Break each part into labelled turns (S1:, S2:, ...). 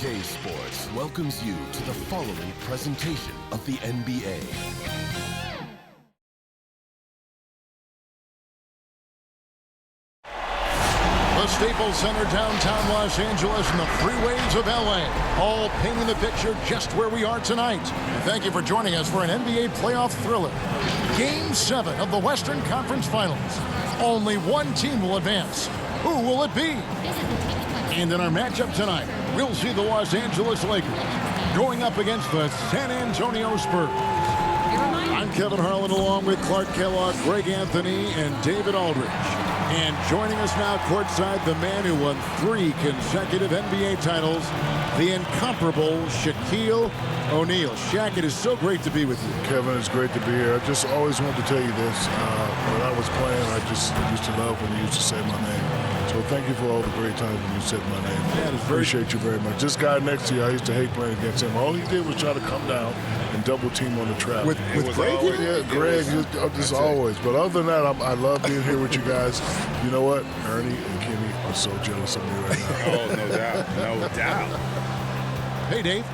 S1: 2K Sports welcomes you to the following presentation of the NBA.
S2: The Staples Center, downtown Los Angeles, and the freeways of LA, all painting the picture just where we are tonight. And thank you for joining us for an NBA playoff thriller. Game 7 of the Western Conference Finals. Only one team will advance. Who will it be? And in our matchup tonight, we'll see the Los Angeles Lakers going up against the San Antonio Spurs. I'm Kevin Harlan along with Clark Kellogg, Greg Anthony, and David Aldridge. And joining us now courtside, the man who won 3 consecutive NBA titles, the incomparable Shaquille O'Neal. Shaq, it is so great to be with you.
S3: Kevin, it's great to be here. I just always wanted to tell you this. When I was playing, I used to love when you used to say my name. So thank you for all the great times when you said my name.
S2: Yeah,
S3: Appreciate you very much. This guy next to you, I used to hate playing against him. All he did was try to come down and double team on the trap.
S2: With Greg?
S3: Yeah, Greg, just always. But other than that, I love being here with you guys. You know what? Ernie and Kenny are so jealous of me right now.
S4: Oh, no doubt. No doubt.
S2: Hey, Dave.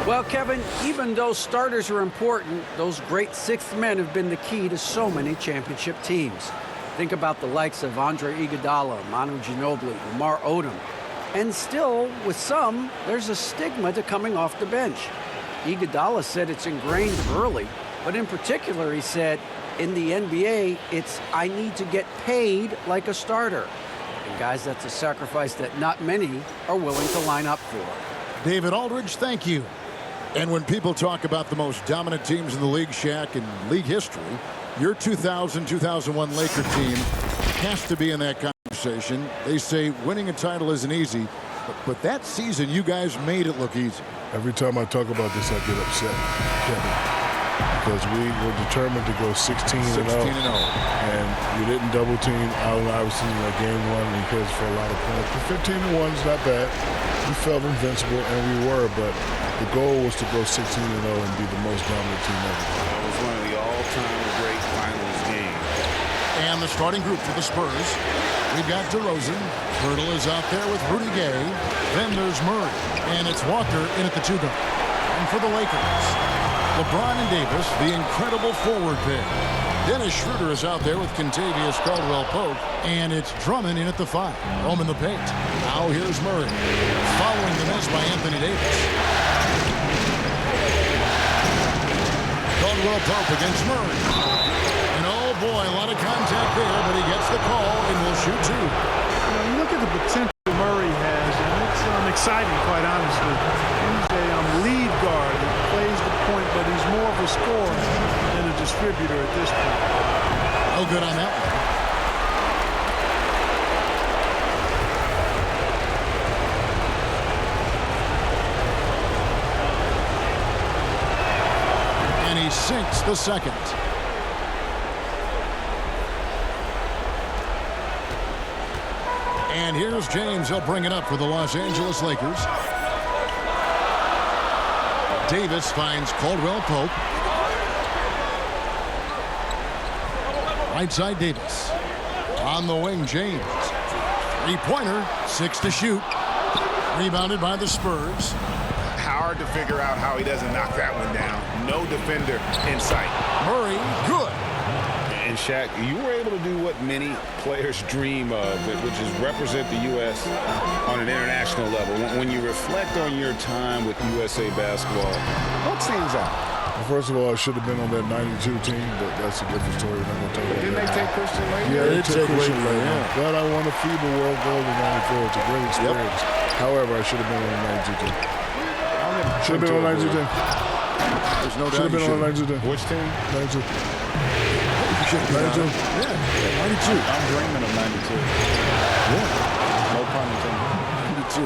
S5: Well, Kevin, even though starters are important, those great sixth men have been the key to so many championship teams. Think about the likes of Andre Iguodala, Manu Ginobili, Lamar Odom. And still, with some, there's a stigma to coming off the bench. Iguodala said it's ingrained early, but in particular, he said, in the NBA, it's I need to get paid like a starter. And guys, that's a sacrifice that not many are willing to line up for.
S2: David Aldridge, thank you. And when people talk about the most dominant teams in the league, Shaq, in league history, your 2000-2001 Laker team has to be in that conversation. They say winning a title isn't easy, but that season you guys made it look easy.
S3: Every time I talk about this, I get upset, Kevin, because we were determined to go 16-0. And we didn't double team Allen Iverson in that game 1 because for a lot of points. But 15-1 is not bad. We felt invincible, and we were, but the goal was to go 16-0 and be the most dominant team ever.
S4: It was one of the all-time great finals games.
S2: And the starting group for the Spurs, we've got DeRozan. Hurdle is out there with Rudy Gay. Then there's Murray. And it's Walker in at the 2 guard. And for the Lakers, LeBron and Davis, the incredible forward pair. Dennis Schroeder is out there with Kentavious Caldwell-Pope. And it's Drummond in at the 5. Home in the paint. Now here's Murray. Following the miss by Anthony Davis. Caldwell-Pope against Murray. And oh boy, a lot of contact there, but he gets the call and will shoot 2.
S6: You look at the potential Murray has, and it's exciting, quite honestly. He's a lead guard. He plays the point, but he's more of a scorer than a distributor at this point.
S2: Oh, good on that one. And he sinks the second. And here's James. He'll bring it up for the Los Angeles Lakers. Davis finds Caldwell-Pope. Right side Davis. On the wing, James. Three-pointer, 6 to shoot. Rebounded by the Spurs.
S4: Hard to figure out how he doesn't knock that one down. No defender in sight.
S2: Murray, good.
S4: And Shaq, you were able to do what many players dream of, which is represent the U.S. on an international level. When you reflect on your time with USA basketball, what stands out?
S3: Well, first of all, I should have been on that 92 team, but that's a different story. I'm going to tell you
S4: Didn't they take Christian later?
S3: Yeah, they took Christian later. Yeah. But I won a FIBA World Gold in 94. It's a great experience. Yep. However, I should have been on the 92 team. Should have been on the 92 team.
S2: There's no doubt.
S3: Should have been on the 92 team.
S4: Which team?
S3: 92.
S2: 92. Yeah, 92.
S4: I'm dreaming of 92.
S2: Yeah.
S4: No pun intended.
S2: 92.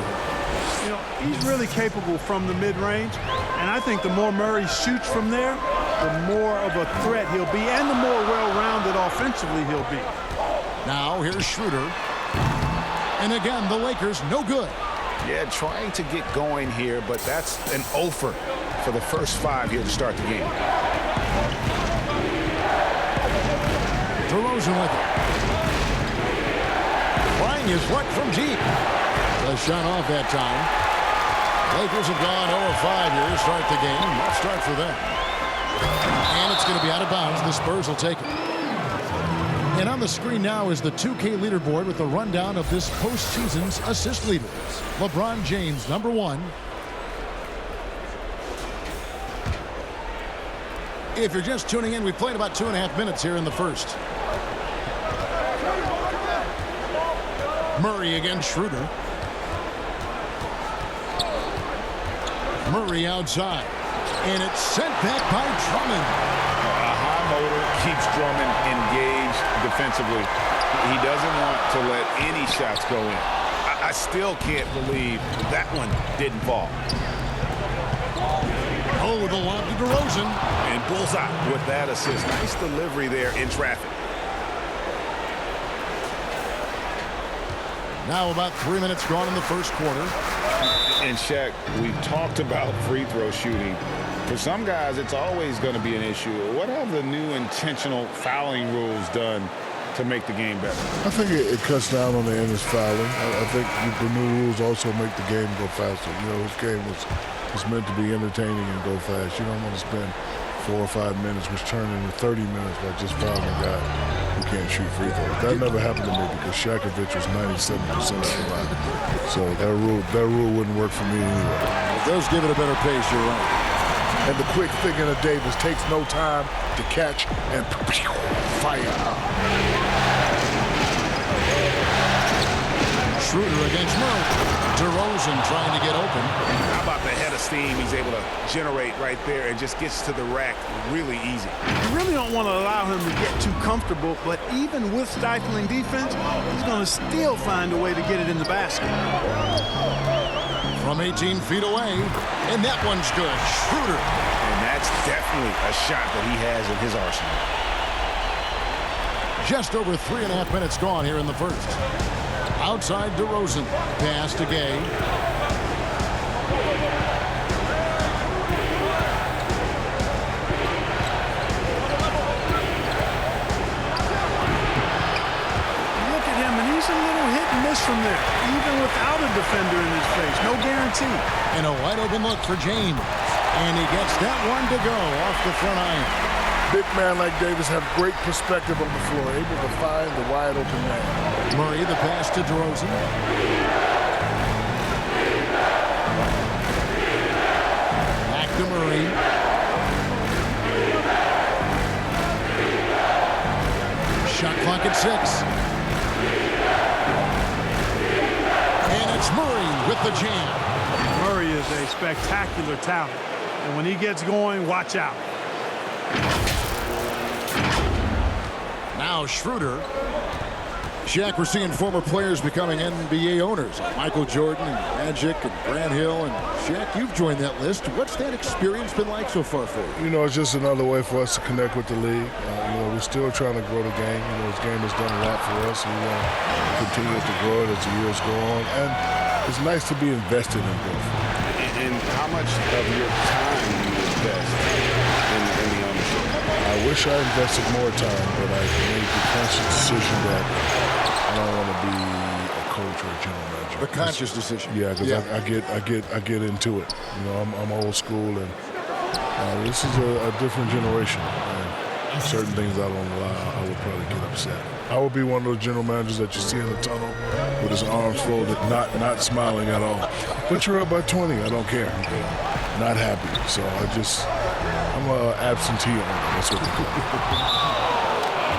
S6: You know, he's really capable from the mid-range, and I think the more Murray shoots from there, the more of a threat he'll be, and the more well-rounded offensively he'll be.
S2: Now here's Schroeder. And again, the Lakers, no good.
S4: Yeah, trying to get going here, but that's an offer for the first 5 here to start the game.
S2: DeRozan with it. Flying his luck from deep. The shot off that time. Lakers have gone 0-5 here to start the game. Let's start for them. And it's going to be out of bounds. The Spurs will take it. And on the screen now is the 2K leaderboard with the rundown of this postseason's assist leaders. LeBron James, number 1. If you're just tuning in, we played about 2.5 minutes here in the first. Murray against Schroeder. Murray outside. And it's sent back by Drummond.
S4: A high motor keeps Drummond engaged defensively. He doesn't want to let any shots go in. I still can't believe that one didn't fall.
S2: Oh, the lob to DeRozan.
S4: And bullseye with that assist. Nice delivery there in traffic.
S2: Now about 3 minutes gone in the first quarter.
S4: And Shaq, we've talked about free throw shooting. For some guys, it's always going to be an issue. What have the new intentional fouling rules done to make the game better?
S3: I think it cuts down on the endless fouling. I think the new rules also make the game go faster. You know, this game was meant to be entertaining and go fast. You don't want to spend 4 or 5 minutes, which turn into 30 minutes by just fouling a guy who can't shoot free throws. That never happened to me because Shakovic was 97% of the line. So that rule wouldn't work for me anyway.
S2: It does give it a better pace, you're right.
S3: And the quick thinking of Davis takes no time to catch and fire.
S2: Schroeder against Murray. DeRozan trying to get open.
S4: How about the head of steam he's able to generate right there and just gets to the rack really easy.
S6: You really don't want to allow him to get too comfortable, but even with stifling defense, he's going to still find a way to get it in the basket.
S2: From 18 feet away, and that one's good. Schroeder.
S4: And that's definitely a shot that he has in his arsenal.
S2: Just over 3.5 minutes gone here in the first. Outside DeRozan. Pass to Gay.
S6: Look at him, and he's a little hit and miss from there, even without a defender in his face. No guarantee.
S2: And a wide open look for James. And he gets that one to go off the front iron.
S3: Big man like Davis have great perspective on the floor, able to find the wide open man.
S2: Murray, the pass to DeRozan. Back to Murray. Shot clock at 6. And it's Murray with the jam.
S6: Murray is a spectacular talent, and when he gets going, watch out.
S2: Now Schroeder. Shaq, we're seeing former players becoming NBA owners. Michael Jordan and Magic and Grant Hill. And Shaq, you've joined that list. What's that experience been like so far for you?
S3: You know, it's just another way for us to connect with the league. You know, we're still trying to grow the game. You know, this game has done a lot for us. We want to continue to grow it as the years go on. And it's nice to be invested in growth.
S4: And how much of your time do you invest in the ownership?
S3: I wish I invested more time, but I made the conscious decision that I don't want to be a coach or a general manager.
S2: The conscious decision.
S3: Yeah, because I get into it. You know, I'm old school, and this is a different generation. And certain things I don't allow, I would probably get upset. I would be one of those general managers that you see in the tunnel with his arms folded, not smiling at all. But you're up by 20. I don't care. Not happy. So I'm an absentee owner. That's what they call it.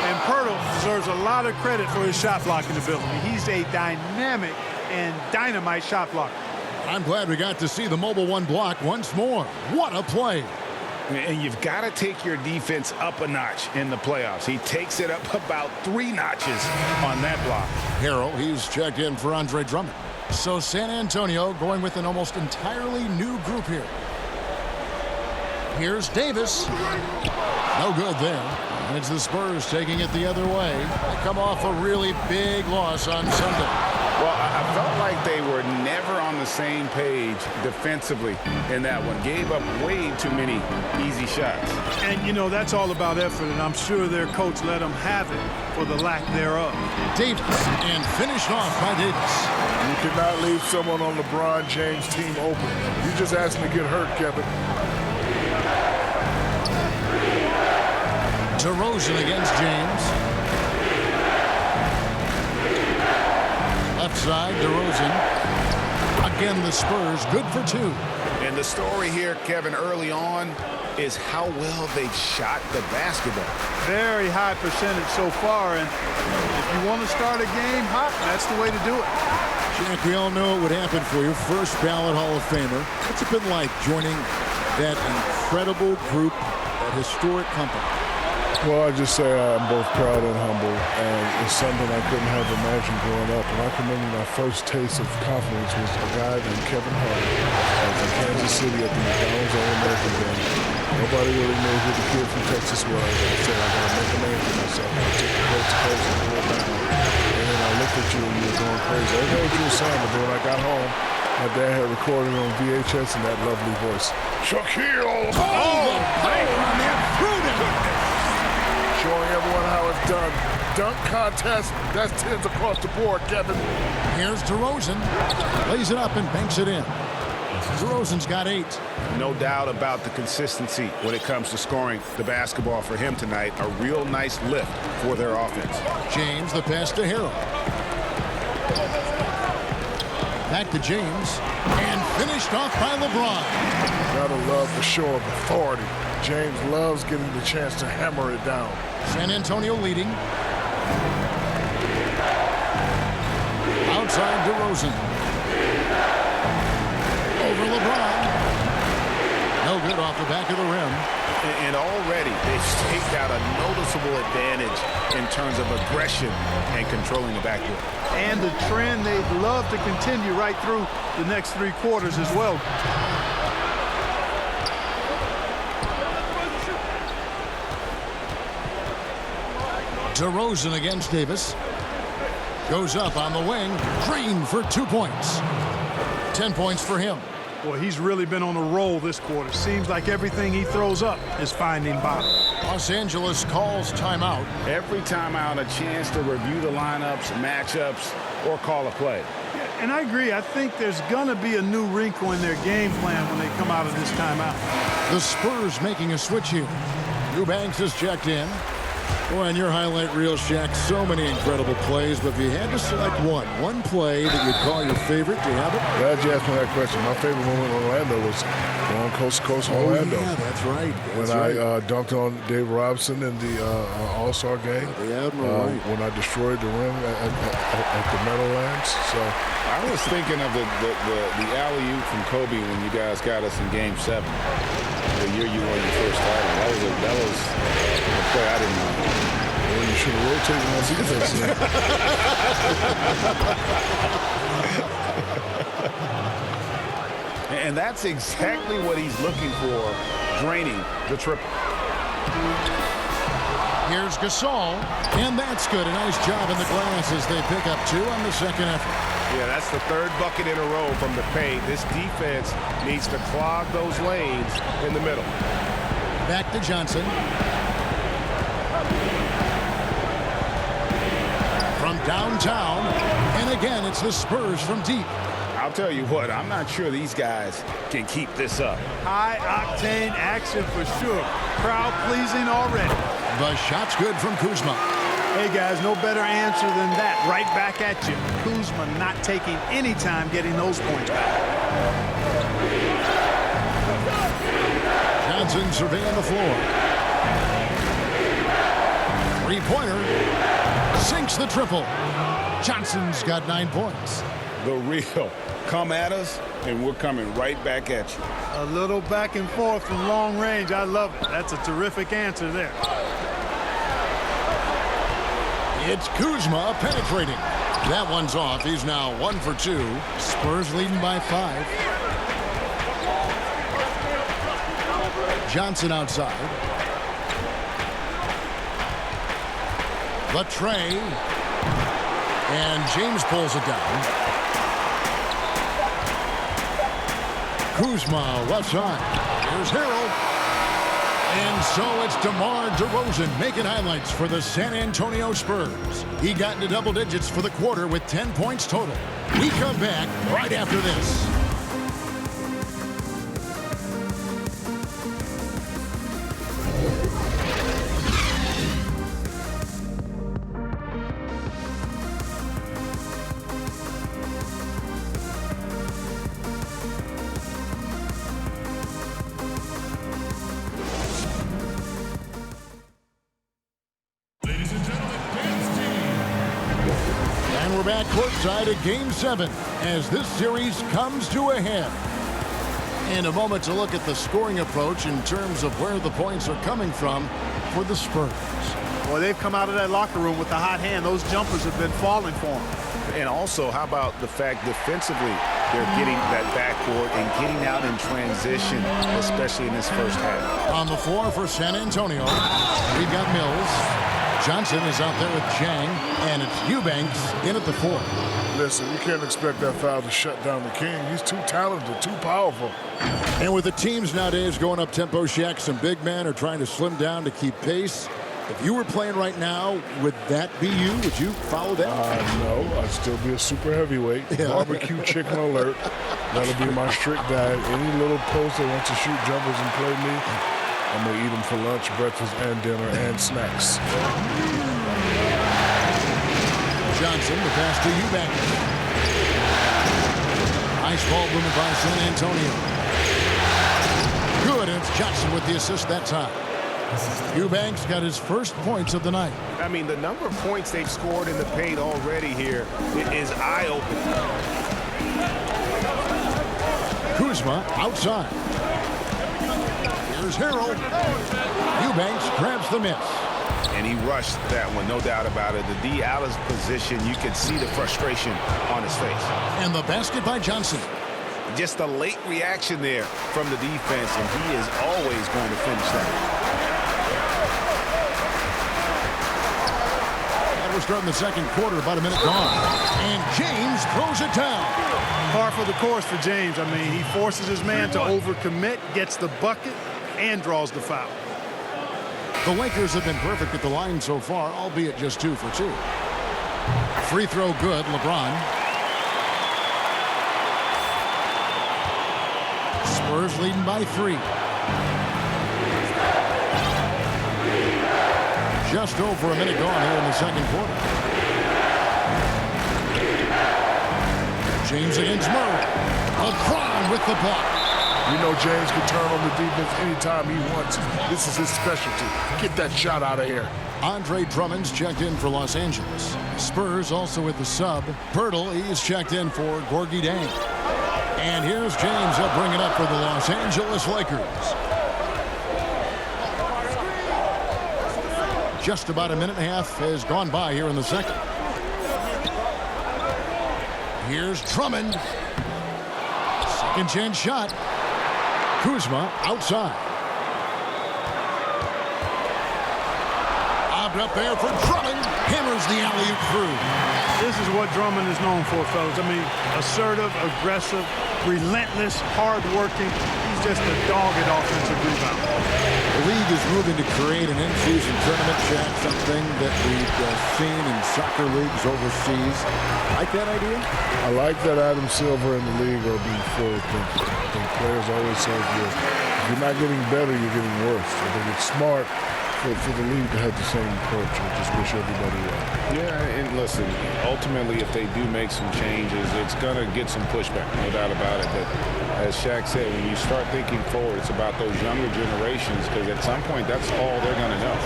S6: And Pirtle deserves a lot of credit for his shot blocking ability. He's a dynamic and dynamite shot blocker.
S2: I'm glad we got to see the Mobile One block once more. What a play.
S4: And you've got to take your defense up a notch in the playoffs. He takes it up about 3 notches on that block.
S2: Harrell, he's checked in for Andre Drummond. So San Antonio going with an almost entirely new group here. Here's Davis. No good there. And it's the Spurs taking it the other way. They come off a really big loss on Sunday.
S4: Well, I felt like they were never on the same page defensively in that one. Gave up way too many easy shots.
S6: And, you know, that's all about effort, and I'm sure their coach let them have it for the lack thereof.
S2: Davis, and finished off by Davis.
S3: You cannot leave someone on LeBron James' team open. You just asked him to get hurt, Kevin.
S2: DeRozan against James. Left side, DeRozan. Again, the Spurs, good for 2.
S4: And the story here, Kevin, early on is how well they've shot the basketball.
S6: Very high percentage so far, and if you want to start a game hot, that's the way to do it.
S2: Jack, we all know it would happen for you. First ballot Hall of Famer. What's it been like joining that incredible group, that historic company?
S3: Well, I just say I'm both proud and humble, and it's something I couldn't have imagined growing up. And I can remember my first taste of confidence was a guy named Kevin Hart in Kansas City at the McDonald's All-American game. Nobody really knew who the kid from Texas was. I said, I got to make a name for myself. And I took the coast to coast and pulled down. And then I looked at you and you were going crazy. I know what you were saying, but then when I got home, my dad had recorded on VHS in that lovely voice. Shaquille!
S2: Oh, the power on that through them.
S3: Showing everyone how it's done. Dunk contest, that's 10s across the board, Kevin.
S2: Here's DeRozan. Lays it up and banks it in. DeRozan's got 8.
S4: No doubt about the consistency when it comes to scoring the basketball for him tonight. A real nice lift for their offense.
S2: James, the pass to Harrell. Back to James. And finished off by LeBron.
S3: Gotta love the show of authority. James loves getting the chance to hammer it down.
S2: San Antonio leading. Outside DeRozan. Over LeBron. No good off the back of the rim.
S4: And already they've staked out a noticeable advantage in terms of aggression and controlling the backcourt.
S6: And the trend they'd love to continue right through the next 3 quarters as well.
S2: DeRozan against Davis. Goes up on the wing. Green for 2 points. 10 points for him.
S6: Boy, he's really been on a roll this quarter. Seems like everything he throws up is finding bottom.
S2: Los Angeles calls timeout.
S4: Every timeout, a chance to review the lineups, matchups, or call a play.
S6: And I agree. I think there's going to be a new wrinkle in their game plan when they come out of this timeout.
S2: The Spurs making a switch here. Eubanks is checked in. Boy, on your highlight reel, Shaq, so many incredible plays, but if you had to select one play that you'd call your favorite, do you have it?
S3: Glad you asked me that question. My favorite moment in Orlando was going coast to coast Orlando.
S2: Yeah, that's right.
S3: When I dunked on Dave Robinson in the All-Star game.
S2: The Admiral, right.
S3: When I destroyed the rim at the Meadowlands. So
S4: I was thinking of the alley-oop from Kobe when you guys got us in Game 7. The year you won your first title. That was a play I didn't know.
S3: Well, you should have rotated on defense.
S4: And that's exactly what he's looking for, draining the triple.
S2: Here's Gasol, and that's good. A nice job in the glass as they pick up 2 on the second effort.
S7: Yeah, that's the 3rd bucket in a row from the paint. This defense needs to clog those lanes in the middle.
S2: Back to Johnson. From downtown, and again, it's the Spurs from deep.
S4: I'll tell you what, I'm not sure these guys can keep this up.
S6: High-octane action for sure. Crowd pleasing already.
S2: The shot's good from Kuzma.
S6: Hey, guys, no better answer than that. Right back at you. Kuzma not taking any time getting those points back.
S2: Johnson surveying the floor. 3-pointer. Sinks the triple. Johnson's got 9 points.
S4: The real. Come at us, and we're coming right back at you.
S6: A little back and forth from long range. I love it. That's a terrific answer there.
S2: It's Kuzma penetrating. That one's off. He's now 1 for 2. Spurs leading by 5. Johnson outside. The tray. And James pulls it down. Kuzma left side. Here's Harrell. And so it's DeMar DeRozan making highlights for the San Antonio Spurs. He got into double digits for the quarter with 10 points total. We come back right after this. We're back courtside at Game 7 as this series comes to a head. In a moment to look at the scoring approach in terms of where the points are coming from for the Spurs.
S6: Well, they've come out of that locker room with a hot hand. Those jumpers have been falling for them.
S7: And also, how about the fact defensively they're getting that backboard and getting out in transition, especially in this first half.
S2: On the floor for San Antonio, we've got Mills. Johnson is out there with Chang, and it's Eubanks in at the 4.
S3: Listen, you can't expect that foul to shut down the King. He's too talented, too powerful.
S2: And with the teams nowadays going up tempo, Shaq, some big men are trying to slim down to keep pace. If you were playing right now, would that be you? Would you follow that?
S3: No, I'd still be a super heavyweight. Yeah. Barbecue chicken alert. That'll be my strict diet. Any little post that wants to shoot jumpers and play me, I'm going to eat them for lunch, breakfast, and dinner, and snacks.
S2: Johnson, the pass to Eubanks. Nice ball movement by San Antonio. Good, and it's Johnson with the assist that time. Eubanks got his first points of the night.
S7: I mean, the number of points they've scored in the paint already here is eye-opening.
S2: Kuzma outside. Here's Harold. Eubanks grabs the miss.
S7: And he rushed that one, no doubt about it. The D out of position, you could see the frustration on his face.
S2: And the basket by Johnson.
S7: Just a late reaction there from the defense, and he is always going to finish that.
S2: We're starting the second quarter, about a minute gone. And James throws it down.
S6: Par for the course for James. I mean, he forces his man to overcommit, gets the bucket, and draws the foul.
S2: The Lakers have been perfect at the line so far, albeit just 2 for 2. Free throw good, LeBron. Spurs leading by 3. Just over a minute gone here in the second quarter. James against Murray. LeBron with the block.
S3: You know James can turn on the defense anytime he wants. This is his specialty. Get that shot out of here.
S2: Andre Drummond's checked in for Los Angeles. Spurs also with the sub. Pirtle, he's checked in for Gorgie Dang. And here's James. He'll bring it up for the Los Angeles Lakers. Just about a minute and a half has gone by here in the second. Here's Drummond. Second chance shot. Kuzma outside. Lobbed up there for Drummond. Hammers the alley-oop through.
S6: This is what Drummond is known for, fellas. I mean, assertive, aggressive, relentless, hard-working. He's just a dogged offensive rebounder.
S2: The league is moving to create an in-season tournament, Shaq, something that we've seen in soccer leagues overseas. Like that idea?
S3: I like that Adam Silver and the league are being forward thinking. I think players always say if you're not getting better, you're getting worse. I think it's smart for the league to have the same approach. I just wish everybody well.
S4: Yeah, and listen, ultimately, if they do make some changes, it's going to get some pushback, no doubt about it. But as Shaq said, when you start thinking forward, it's about those younger generations, because at some point, that's all they're going to know.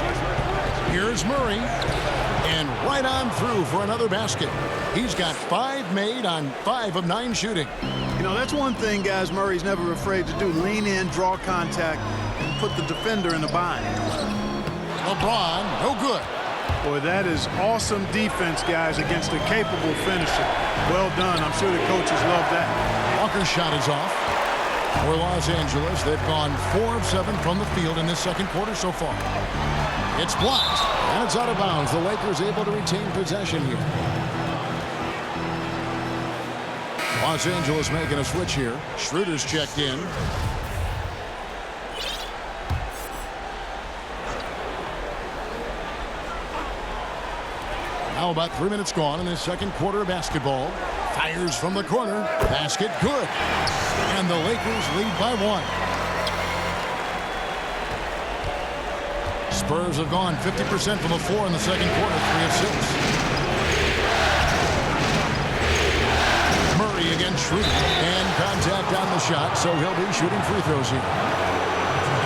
S2: Here's Murray, and right on through for another basket. He's got 5 made on 5 of 9 shooting.
S6: You know, that's one thing, guys, Murray's never afraid to do. Lean in, draw contact, and put the defender in a bind.
S2: LeBron, no good.
S6: Boy, that is awesome defense, guys, against a capable finisher. Well done. I'm sure the coaches love that.
S2: Walker's shot is off. For Los Angeles, they've gone 4 of 7 from the field in this second quarter so far. It's blocked, and it's out of bounds. The Lakers able to retain possession here. Los Angeles making a switch here. Schroeder's checked in. Now about 3 minutes gone in the second quarter of basketball. Fires from the corner. Basket good. And the Lakers lead by 1. Spurs have gone 50% from the floor in the second quarter, 3 of 6. Murray against Schroeder. And contact on the shot, so he'll be shooting free throws here.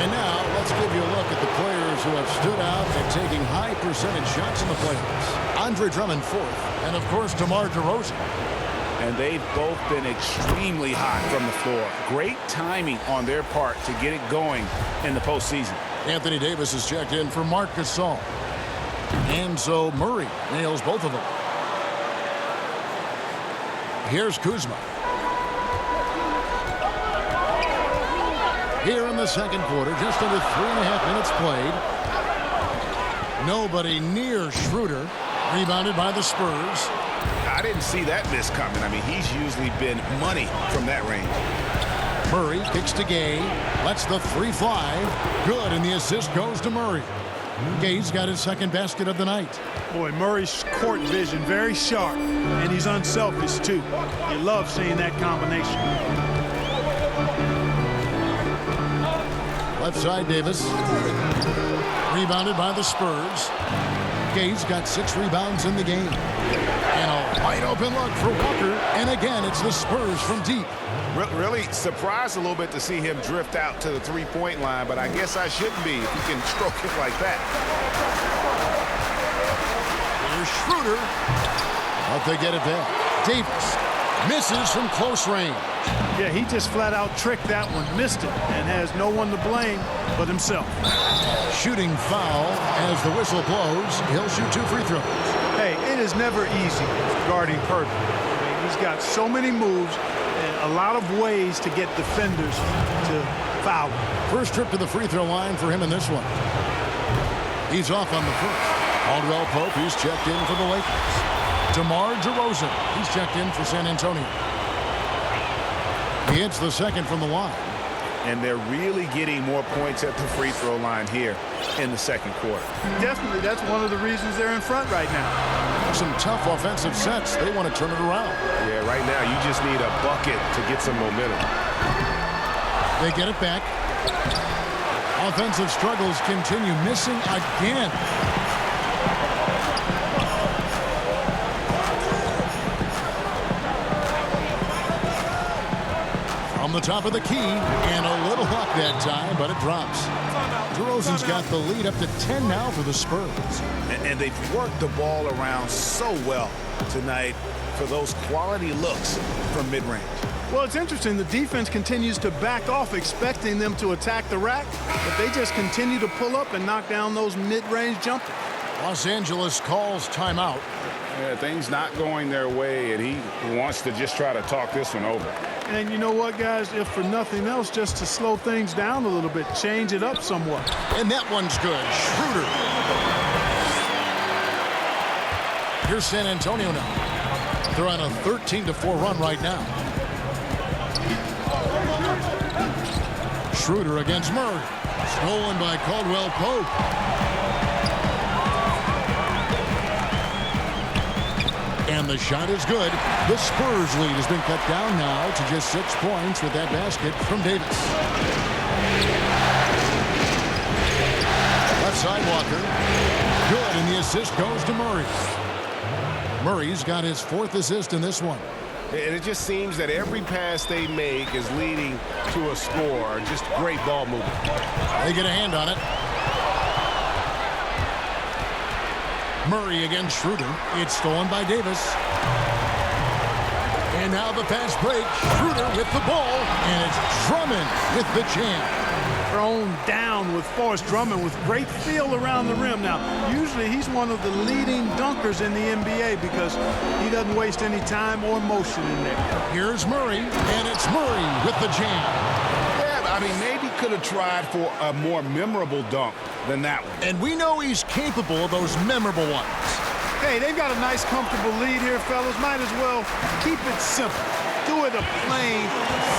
S2: And now let's give you a look at the players who have stood out and taking high percentage shots in the playoffs. Andre Drummond 4th, and of course DeMar DeRozan.
S7: And they've both been extremely hot from the floor. Great timing on their part to get it going in the postseason.
S2: Anthony Davis has checked in for Marc Gasol. And so Murray nails both of them. Here's Kuzma. Here in the second quarter, just under 3.5 minutes played. Nobody near Schroeder. Rebounded by the Spurs.
S7: I didn't see that miss coming. I mean, he's usually been money from that range.
S2: Murray kicks to Gay. Lets the 3 fly. Good, and the assist goes to Murray. Gay's got his second basket of the night.
S6: Boy, Murray's court vision very sharp, and he's unselfish too. You love seeing that combination.
S2: Left side, Davis. Rebounded by the Spurs. Gay's got 6 rebounds in the game. And a wide open look for Walker. And again, it's the Spurs from deep.
S7: Really surprised a little bit to see him drift out to the three-point line, but I guess I shouldn't be if he can stroke it like that.
S2: Here's Schroeder. But they get it back. Davis misses from close range.
S6: Yeah, he just flat out tricked that one, missed it, and has no one to blame but himself.
S2: Shooting foul as the whistle blows. He'll shoot 2 free throws.
S6: Hey, it is never easy guarding Kirby. I mean, he's got so many moves and a lot of ways to get defenders to foul him.
S2: First trip to the free throw line for him in this one. He's off on the first. Caldwell Pope, he's checked in for the Lakers. DeMar DeRozan, he's checked in for San Antonio. He hits the second from the line.
S7: And they're really getting more points at the free throw line here in the second quarter.
S6: Definitely, that's one of the reasons they're in front right now.
S2: Some tough offensive sets. They want to turn it around.
S7: Yeah, right now you just need a bucket to get some momentum.
S2: They get it back. Offensive struggles continue. Missing again. From the top of the key, and a little luck that time, but it drops. DeRozan's got the lead up to 10 now for the Spurs.
S7: And they've worked the ball around so well tonight for those quality looks from mid-range.
S6: Well, it's interesting. The defense continues to back off, expecting them to attack the rack, but they just continue to pull up and knock down those mid-range jumpers.
S2: Los Angeles calls timeout.
S4: Yeah, things not going their way, and he wants to just try to talk this one over.
S6: And you know what, guys? If for nothing else, just to slow things down a little bit, change it up somewhat.
S2: And that one's good. Schroeder. Here's San Antonio now. They're on a 13-4 run right now. Schroeder against Murray. Stolen by Caldwell Pope. And the shot is good. The Spurs lead has been cut down now to just 6 points with that basket from Davis. Left side Walker. Good, and the assist goes to Murray. Murray's got his 4th assist in this one.
S7: And it just seems that every pass they make is leading to a score. Just great ball movement.
S2: They get a hand on it. Murray against Schroeder. It's stolen by Davis. And now the fast break. Schroeder with the ball. And it's Drummond with the jam.
S6: Thrown down with force. Drummond with great feel around the rim. Now, usually he's one of the leading dunkers in the NBA because he doesn't waste any time or motion in there.
S2: Here's Murray, and it's Murray with the jam.
S7: I mean, maybe could have tried for a more memorable dunk than that one.
S2: And we know he's capable of those memorable ones.
S6: Hey, they've got a nice, comfortable lead here, fellas. Might as well keep it simple. Do it a plain,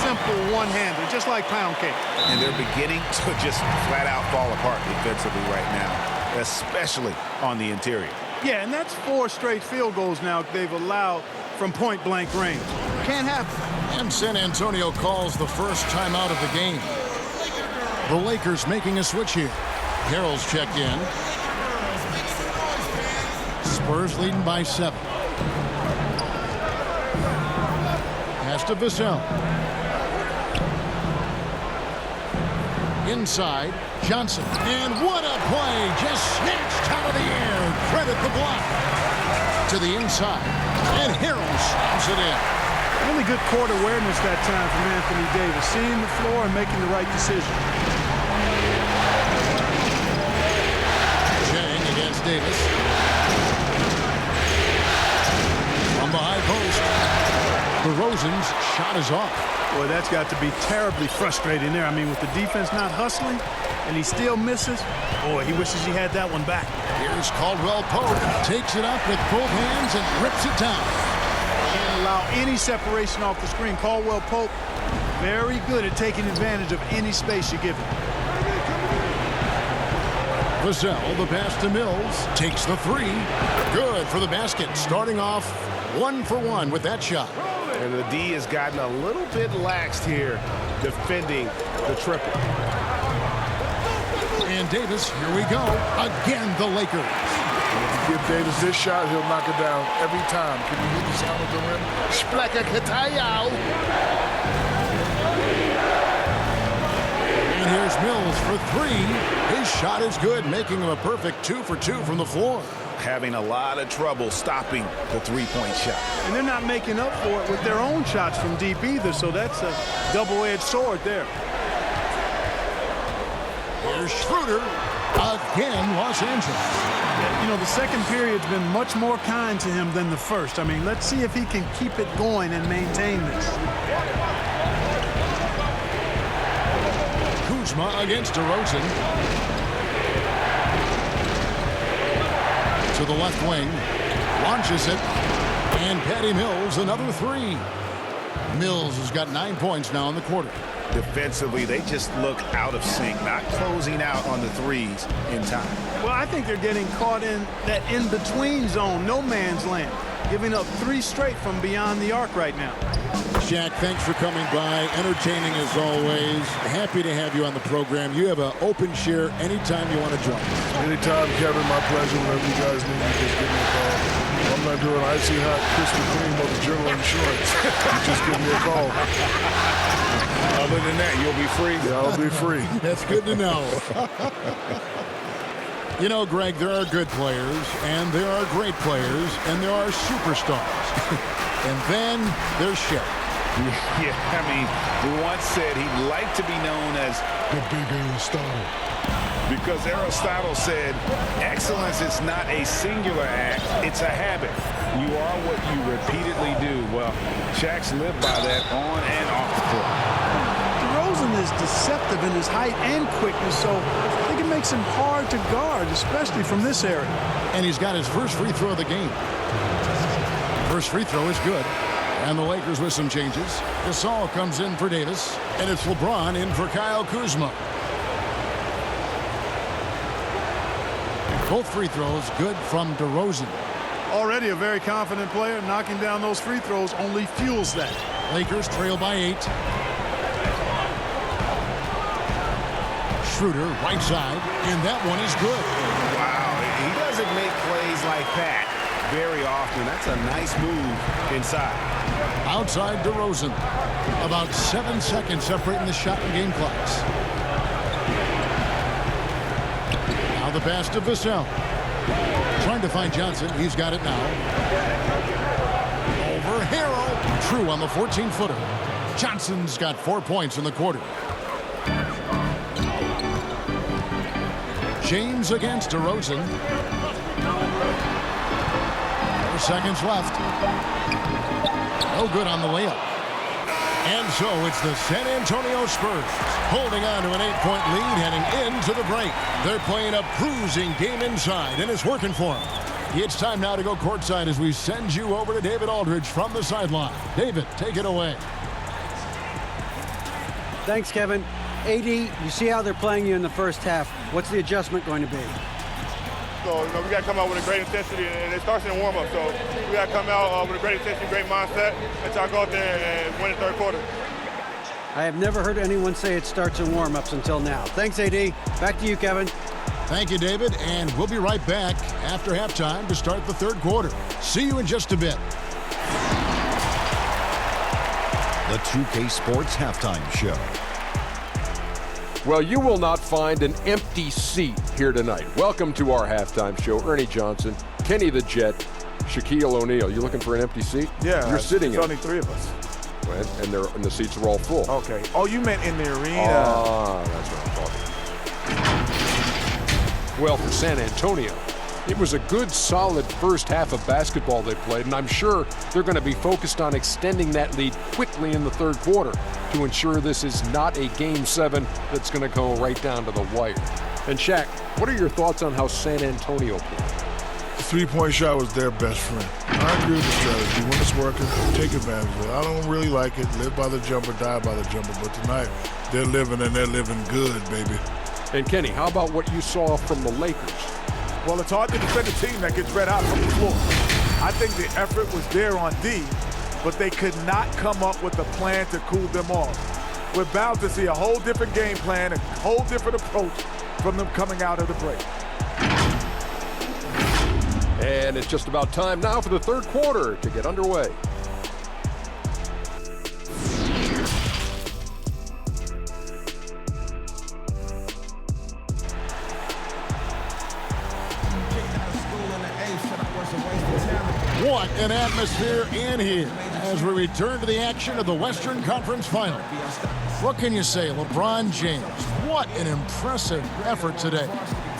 S6: simple one-hander, just like pound cake.
S7: And they're beginning to just flat out fall apart defensively right now, especially on the interior.
S6: Yeah, and that's 4 straight field goals now they've allowed from point-blank range. Can't happen.
S2: And San Antonio calls the first timeout of the game. The Lakers making a switch here. Harrell's checked in. Spurs leading by 7. Pass to Vassell. Inside, Johnson. And what a play! Just snatched out of the air. Credit the block. To the inside. And Harrell slams it in.
S6: Really good court awareness that time from Anthony Davis. Seeing the floor and making the right decision.
S2: Chang against Davis. From the high post. DeRozan's shot is off.
S6: Boy, that's got to be terribly frustrating there. I mean, with the defense not hustling and he still misses, boy, he wishes he had that one back.
S2: Here's Caldwell Pope. Takes it up with both hands and rips it down.
S6: Can't allow any separation off the screen. Caldwell Pope, very good at taking advantage of any space you give him.
S2: Vassell, the pass to Mills. Takes the 3. Good for the basket. Starting off 1 for 1 with that shot.
S7: And the D has gotten a little bit laxed here defending the triple.
S2: And Davis, here we go. Again, the Lakers.
S3: If you give Davis this shot, he'll knock it down every time. Can you hear the sound of the rim? Splaka Katayao.
S2: And here's Mills for 3. His shot is good, making him a perfect 2 for 2 from the floor.
S7: Having a lot of trouble stopping the three-point shot.
S6: And they're not making up for it with their own shots from deep either, so that's a double-edged sword there.
S2: Here's Schroeder. Again, Los Angeles.
S6: You know, the second period's been much more kind to him than the first. I mean, let's see if he can keep it going and maintain this.
S2: Kuzma against DeRozan. To the left wing, launches it, and Patty Mills another 3. Mills has got 9 points now in the quarter.
S7: Defensively, they just look out of sync, not closing out on the threes in time.
S6: Well, I think they're getting caught in that in-between zone, no man's land, giving up 3 straight from beyond the arc right now.
S2: Jack, thanks for coming by. Entertaining as always. Happy to have you on the program. You have an open share anytime you want to join.
S3: Anytime, Kevin, my pleasure. Whenever you guys need me, just give me a call. I'm not doing icy hot Krispy Kreme or the General Insurance. You just give me a call.
S4: Other than that, you'll be free.
S3: Yeah, I'll be free.
S2: That's good to know. You know, Greg, there are good players, and there are great players, and there are superstars. And then there's Shaq.
S7: Yeah, I mean, he once said he'd like to be known as
S3: The Big Aristotle.
S7: because Aristotle said excellence is not a singular act, it's a habit. You are what you repeatedly do. Well, Shaq's lived by that on and off the court.
S6: DeRozan is deceptive in his height and quickness, so I think it makes him hard to guard, especially from this area.
S2: And he's got his first free throw of the game. First free throw is good. And the Lakers with some changes. Gasol comes in for Davis. And it's LeBron in for Kyle Kuzma. Both free throws good from DeRozan.
S6: Already a very confident player. Knocking down those free throws only fuels that.
S2: Lakers trail by 8. Schroeder, right side. And that one is good.
S7: Wow, he doesn't make plays like that very often. That's a nice move inside.
S2: Outside DeRozan. About 7 seconds separating the shot and game clocks. Now the pass to Vassell. Trying to find Johnson. He's got it now. Over Harrell. True on the 14-footer. Johnson's got 4 points in the quarter. James against DeRozan. 4 seconds left. No good on the layup. And so it's the San Antonio Spurs holding on to an 8-point lead heading into the break. They're playing a bruising game inside, and it's working for them. It's time now to go courtside as we send you over to David Aldridge from the sideline. David, take it away.
S5: Thanks, Kevin. AD, you see how they're playing you in the first half. What's the adjustment going to be?
S8: So, we got to come out with a great intensity, and it starts in the warm-up. So we got to come out with a great intensity, great mindset, and try to go out there and win the third quarter.
S5: I have never heard anyone say it starts in warm-ups until now. Thanks, AD. Back to you, Kevin.
S2: Thank you, David, and we'll be right back after halftime to start the third quarter. See you in just a bit.
S1: The 2K Sports Halftime Show.
S9: Well, you will not find an empty seat here tonight. Welcome to our halftime show. Ernie Johnson, Kenny the Jet, Shaquille O'Neal. You looking for an empty seat?
S7: Yeah.
S9: You're sitting in.
S7: There's only 3 of us.
S9: And the seats are all full.
S7: Okay. Oh, you meant in the arena.
S9: Ah, that's what I'm talking about. Well, for San Antonio, it was a good, solid first half of basketball they played, and I'm sure they're going to be focused on extending that lead quickly in the third quarter to ensure this is not a Game 7 that's going to go right down to the wire. And Shaq, what are your thoughts on how San Antonio played?
S3: The three-point shot was their best friend. I agree with the strategy. When it's working, take advantage of it. I don't really like it. Live by the jumper, die by the jumper. But tonight, they're living, and they're living good, baby.
S9: And Kenny, how about what you saw from the Lakers?
S7: Well, it's hard to defend a team that gets red hot from the floor. I think the effort was there on D, but they could not come up with a plan to cool them off. We're bound to see a whole different game plan, a whole different approach from them coming out of the break.
S9: And it's just about time now for the third quarter to get underway.
S2: What an atmosphere in here as we return to the action of the Western Conference Final. What can you say, LeBron James? What an impressive effort today.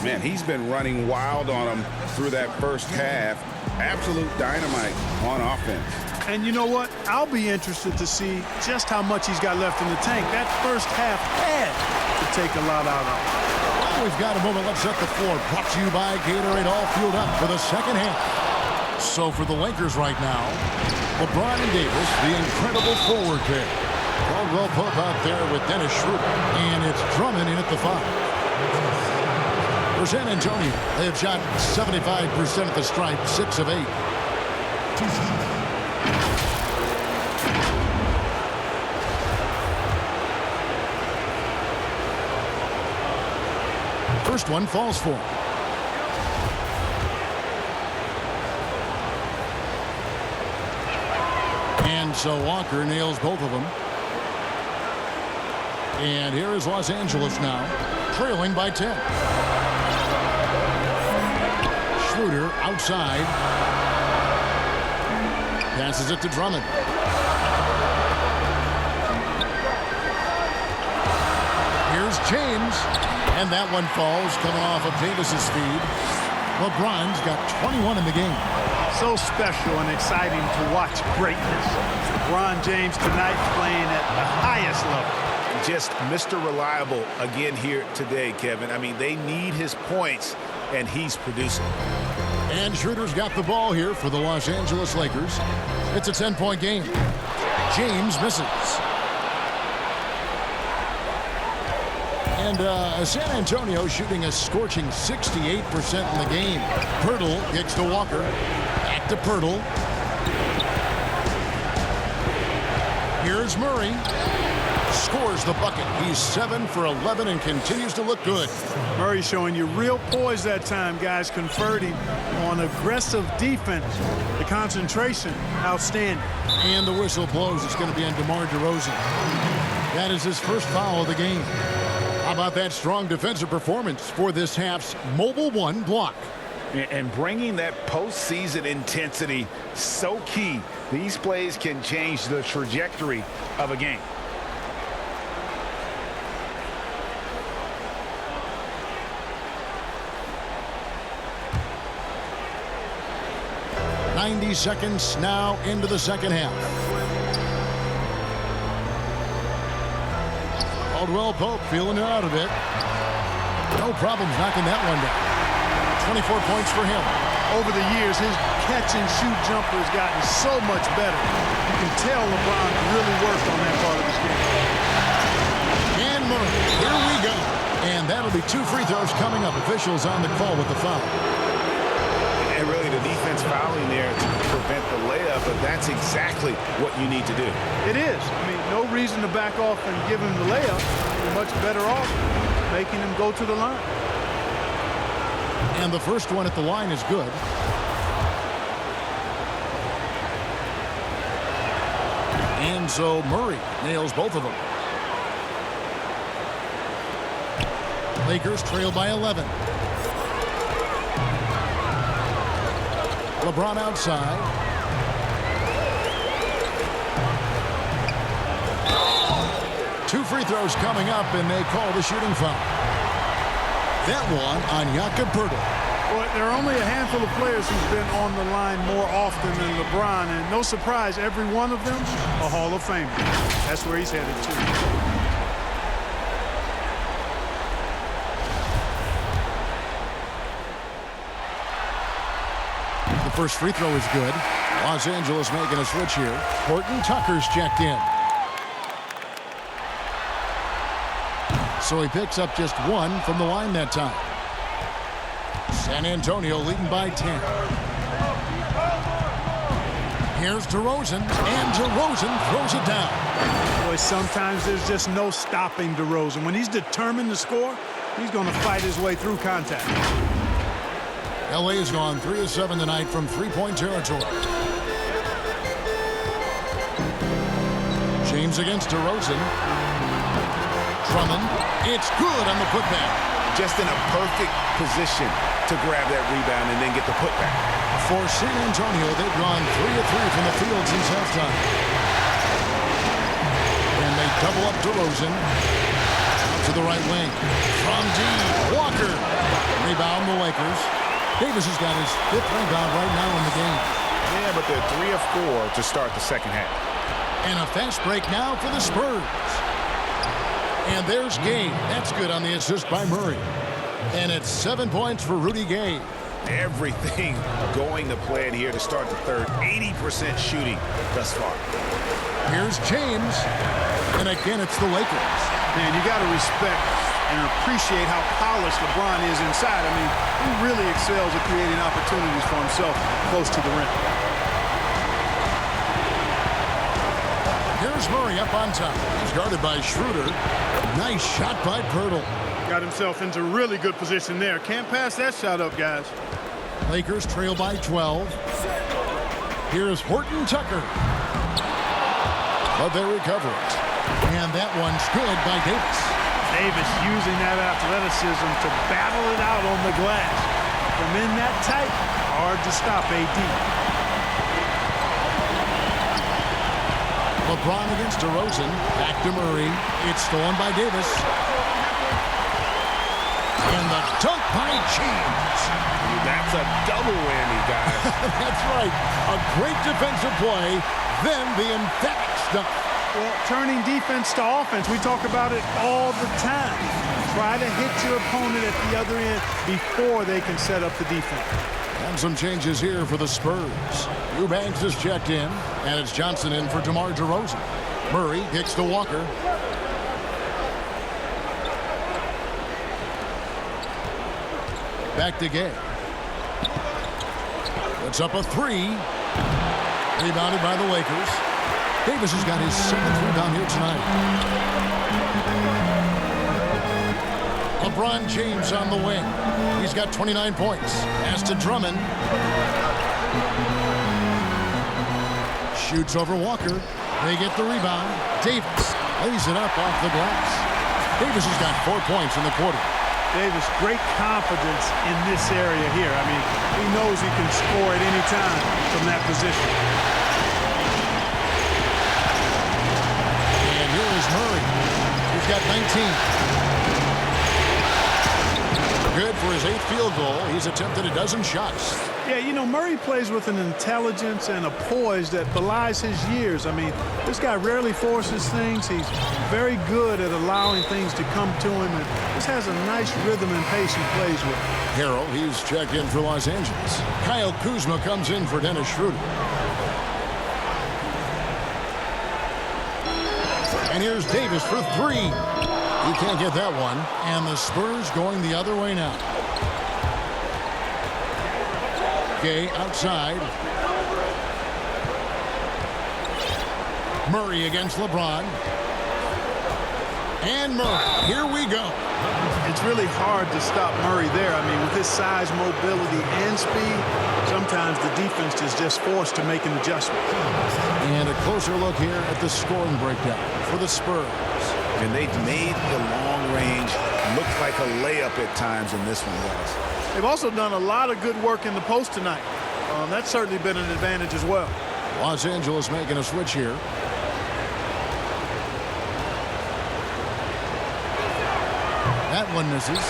S4: Man, he's been running wild on them through that first half. Absolute dynamite on offense.
S6: And you know what? I'll be interested to see just how much he's got left in the tank. That first half had to take a lot out of him.
S2: We've got a moment. Let's set the floor. Brought to you by Gatorade, all fueled up for the second half. So for the Lakers right now, LeBron and Davis, the incredible forward pair. Caldwell Pope out there with Dennis Schroeder, and it's Drummond in at the 5. For San Antonio, they have shot 75% at the stripe, 6 of 8. First one falls for him. And so Walker nails both of them. And here is Los Angeles now, trailing by 10. Schroeder outside. Passes it to Drummond. Here's James. And that one falls, coming off of Davis's feed. LeBron's got 21 in the game.
S6: So special and exciting to watch greatness. LeBron James tonight playing at the highest level.
S7: Just Mr. Reliable again here today, Kevin. I mean, they need his points, and he's producing.
S2: And Schroeder's got the ball here for the Los Angeles Lakers. It's a 10-point game. James misses. And San Antonio shooting a scorching 68% in the game. Pirtle kicks to Walker. Back to Pirtle. Here's Murray. Scores the bucket. He's 7 for 11 and continues to look good.
S6: Murray showing you real poise that time, guys, converting on aggressive defense. The concentration, outstanding.
S2: And the whistle blows. It's going to be on DeMar DeRozan. That is his first foul of the game. How about that strong defensive performance for this half's Mobile One block?
S7: And bringing that postseason intensity, so key. These plays can change the trajectory of a game.
S2: .90 seconds now into the second half. Caldwell Pope feeling it out a bit. No problems knocking that one down. 24 points for him.
S6: Over the years, his catch-and-shoot jumper has gotten so much better. You can tell LeBron really worked on that part of his game.
S2: And Murray, here we go. And that'll be 2 free throws coming up. Officials on the call with the foul.
S7: defense fouling there to prevent the layup, but that's exactly what you need to do.
S6: It is. I mean, no reason to back off and give him the layup. You're much better off making him go to the line.
S2: And the first one at the line is good. And so Murray nails both of them. Lakers trail by 11. LeBron outside. Two free throws coming up, and they call the shooting foul. That one on Jakob Poeltl.
S6: Well, there are only a handful of players who've been on the line more often than LeBron, and no surprise, every one of them a Hall of Famer. That's where he's headed to.
S2: The first free throw is good. Los Angeles making a switch here. Horton Tucker's checked in. So he picks up just one from the line that time. San Antonio leading by 10. Here's DeRozan, and DeRozan throws it down.
S6: Boy, sometimes there's just no stopping DeRozan. When he's determined to score, he's going to fight his way through contact.
S2: LA has gone 3 of 7 tonight from three-point territory. James against DeRozan. Drummond, it's good on the putback.
S7: Just in a perfect position to grab that rebound and then get the putback.
S2: For San Antonio, they've gone 3 of 3 from the field since halftime. And they double up DeRozan. Out to the right wing. From deep, Walker. Rebound the Lakers. Davis has got his 5th rebound right now in the game.
S7: Yeah, but they're 3 of 4 to start the second half.
S2: And a fast break now for the Spurs. And there's Gay. That's good on the assist by Murray. And it's 7 points for Rudy Gay.
S7: Everything going to plan here to start the third. 80% shooting thus far.
S2: Here's James. And again, it's the Lakers.
S6: Man, you got to respect and appreciate how polished LeBron is inside. I mean, he really excels at creating opportunities for himself close to the rim.
S2: Here's Murray up on top. He's guarded by Schroeder. Nice shot by Poeltl.
S6: Got himself into really good position there. Can't pass that shot up, guys.
S2: Lakers trail by 12. Here's Horton Tucker. But they recover it. And that one's good by Davis.
S6: Davis using that athleticism to battle it out on the glass. From in that tight, hard to stop AD.
S2: LeBron against DeRozan. Back to Murray. It's stolen by Davis. And the dunk by James.
S7: That's a double whammy, guys.
S2: That's right. A great defensive play, then the emphatic stuff.
S6: Well, turning defense to offense, we talk about it all the time. Try to hit your opponent at the other end before they can set up the defense.
S2: And some changes here for the Spurs. Eubanks is checked in, and it's Johnson in for DeMar DeRozan. Murray kicks to Walker. Back to Gay. Puts up a 3. Rebounded by the Lakers. Davis has got his 7th rebound here tonight. LeBron James on the wing. He's got 29 points. Pass to Drummond. Shoots over Walker. They get the rebound. Davis lays it up off the glass. Davis has got 4 points in the quarter.
S6: Davis, great confidence in this area here. I mean, he knows he can score at any time from that position.
S2: And here is Murray. He's got 19. Good for his 8th field goal. He's attempted a dozen shots.
S6: Yeah, you know, Murray plays with an intelligence and a poise that belies his years. I mean, this guy rarely forces things. He's very good at allowing things to come to him, and just has a nice rhythm and pace he plays with.
S2: Harrell, he's checked in for Los Angeles. Kyle Kuzma comes in for Dennis Schroeder. And here's Davis for 3. You can't get that one. And the Spurs going the other way now. Gay outside. Murray against LeBron. And Murray. Here we go.
S6: It's really hard to stop Murray there. I mean, with his size, mobility, and speed, sometimes the defense is just forced to make an adjustment.
S2: And a closer look here at the scoring breakdown for the Spurs.
S7: And they've made the long range look like a layup at times in this one, guys.
S6: They've also done a lot of good work in the post tonight. That's certainly been an advantage as well.
S2: Los Angeles making a switch here. That one misses.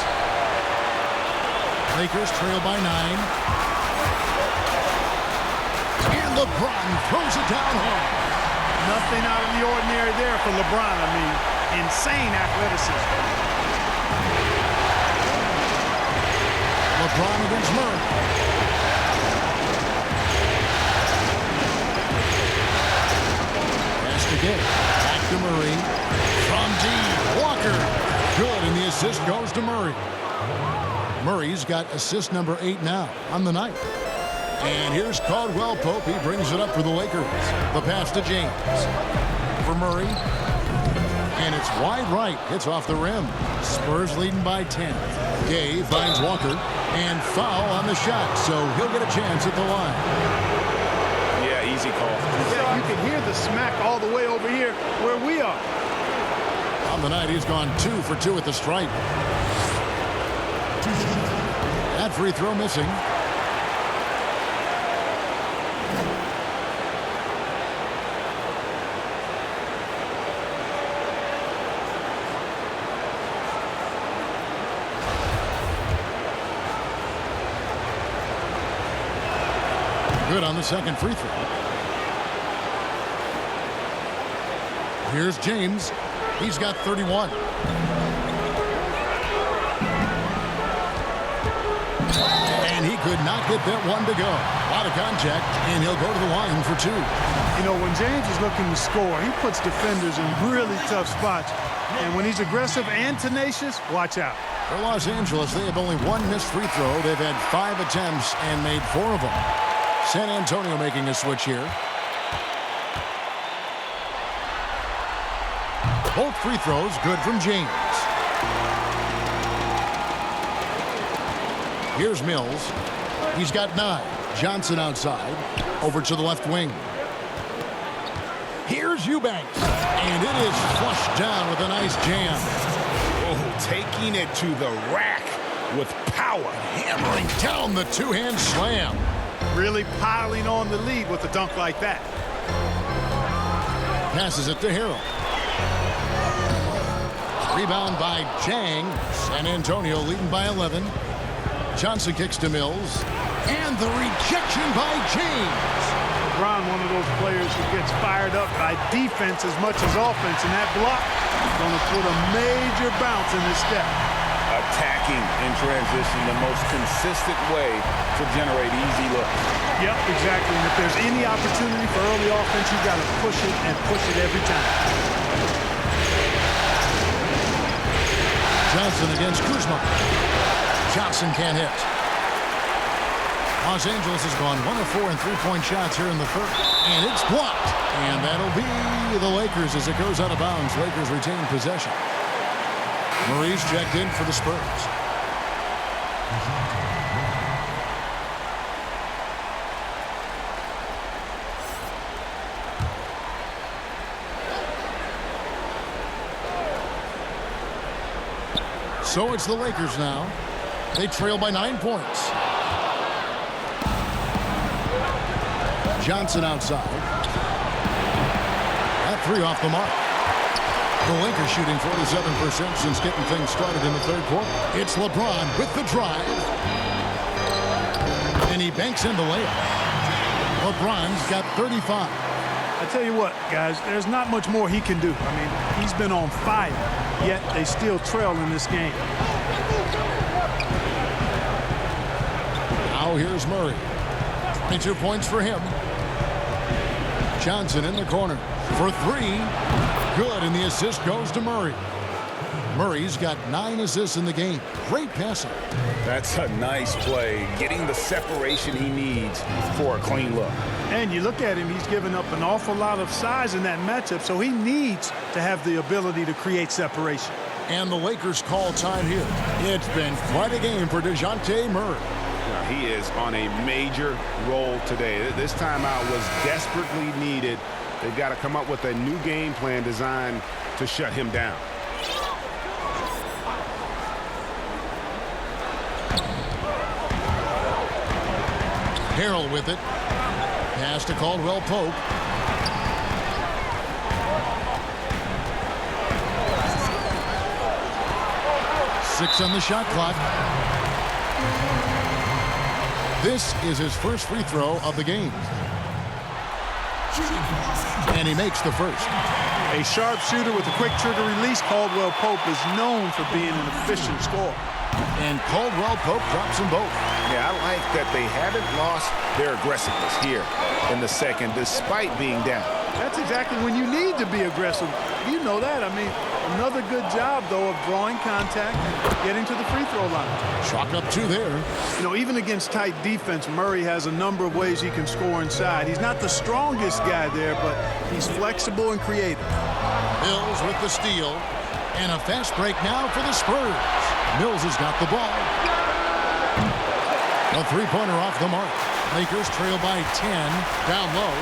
S2: Lakers trail by 9. And LeBron throws it down hard.
S6: Nothing out of the ordinary there for LeBron. I mean, insane athleticism.
S2: LeBron against Murray. Pass to Gay. Back to Murray. From deep. Walker. Good, and the assist goes to Murray. Murray's got assist number 8 now on the night. And here's Caldwell Pope. He brings it up for the Lakers. The pass to James. For Murray. And it's wide right. Hits off the rim. Spurs leading by 10. Gay finds Walker. And foul on the shot. So he'll get a chance at the line.
S7: Yeah, easy call.
S6: Yeah, you can hear the smack all the way over here where we are.
S2: On the night, he's gone 2 for 2 at the stripe. That free throw missing. Good on the second free throw. Here's James. He's got 31. And he could not get that one to go. A lot of contact, and he'll go to the line for 2.
S6: You know, when James is looking to score, he puts defenders in really tough spots. And when he's aggressive and tenacious, watch out.
S2: For Los Angeles, they have only 1 missed free throw. They've had 5 attempts and made 4 of them. San Antonio making a switch here. Both free throws good from James. Here's Mills. He's got 9. Johnson outside. Over to the left wing. Here's Eubanks. And it is flushed down with a nice jam.
S7: Oh, taking it to the rack with power.
S2: Hammering down the two-hand slam.
S6: Really piling on the lead with a dunk like that.
S2: Passes it to Harrell. Rebound by Chang. San Antonio leading by 11. Johnson kicks to Mills. And the rejection by James.
S6: LeBron, one of those players who gets fired up by defense as much as offense. And that block is going to put a major bounce in his step.
S7: Attacking in transition, the most consistent way to generate easy looks.
S6: Yep, exactly. And if there's any opportunity for early offense, you've got to push it and push it every time.
S2: Johnson against Kuzma. Johnson can't hit. Los Angeles has gone 1 of 4 in three-point shots here in the third. And it's blocked. And that'll be the Lakers as it goes out of bounds. Lakers retain possession. Murray's checked in for the Spurs. So it's the Lakers now. They trail by 9 points. Johnson outside. That 3 off the mark. The Lakers shooting 47% since getting things started in the third quarter. It's LeBron with the drive. And he banks in the layup. LeBron's got 35.
S6: I tell you what, guys, there's not much more he can do. I mean, he's been on fire, yet they still trail in this game.
S2: Now here's Murray. 22 points for him. Johnson in the corner for 3. Good, and the assist goes to Murray. Murray's got 9 assists in the game. Great passing.
S4: That's a nice play, getting the separation he needs for a clean look.
S6: And you look at him, he's given up an awful lot of size in that matchup, so he needs to have the ability to create separation.
S2: And the Lakers call time here. It's been quite a game for DeJounte Murray.
S4: Now, he is on a major roll today. This timeout was desperately needed. They've got to come up with a new game plan designed to shut him down.
S2: Harrell with it. Pass to Caldwell Pope. Six on the shot clock. This is his first free throw of the game. And he makes the first.
S6: A sharp shooter with a quick trigger release, Caldwell Pope is known for being an efficient scorer.
S2: And Caldwell Pope drops them both.
S4: Yeah, I like that they haven't lost their aggressiveness here in the second, despite being down.
S6: That's exactly when you need to be aggressive. You know that. I mean, another good job, though, of drawing contact and getting to the free throw line.
S2: Chalk up 2 there.
S6: You know, even against tight defense, Murray has a number of ways he can score inside. He's not the strongest guy there, but he's flexible and creative.
S2: Mills with the steal. And a fast break now for the Spurs. Mills has got the ball. A three-pointer off the mark. Lakers trail by 10. Down low.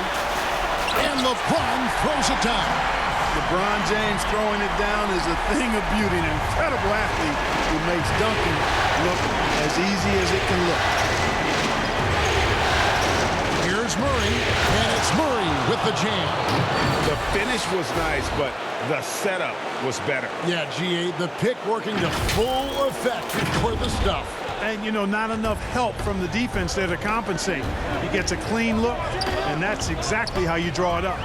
S2: And LeBron throws it down.
S6: LeBron James throwing it down is a thing of beauty. An incredible athlete who makes dunking look as easy as it can look.
S2: Here's Murray, and it's Murray with the jam.
S4: The finish was nice, but the setup was better.
S2: Yeah, GA, the pick working to full effect for the stuff.
S6: And, you know, not enough help from the defense there to compensate. He gets a clean look, and that's exactly how you draw it up.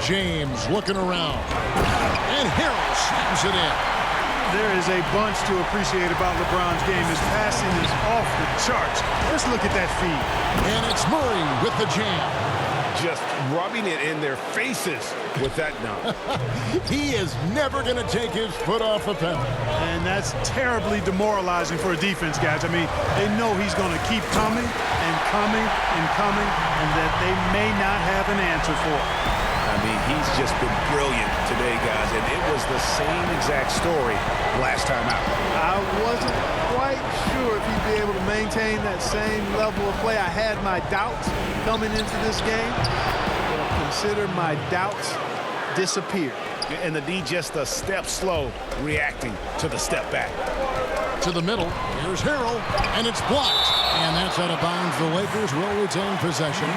S2: James looking around. And Harrell slams it in.
S6: There is a bunch to appreciate about LeBron's game. His passing is off the charts. Let's look at that feed.
S2: And it's Murray with the jam.
S4: Just rubbing it in their faces with that dunk.
S2: He is never going to take his foot off the pedal.
S6: And that's terribly demoralizing for a defense, guys. I mean, they know he's going to keep coming and coming and coming, and that they may not have an answer for it.
S4: I mean, he's just been brilliant today, guys, and it was the same exact story last time out.
S6: I wasn't quite sure if he'd be able to maintain that same level of play. I had my doubts coming into this game, but I consider my doubts disappeared.
S4: And the D just a step slow, reacting to the step back.
S2: To the middle, here's Harrell, and it's blocked. And that's out of bounds. The Lakers will retain possession.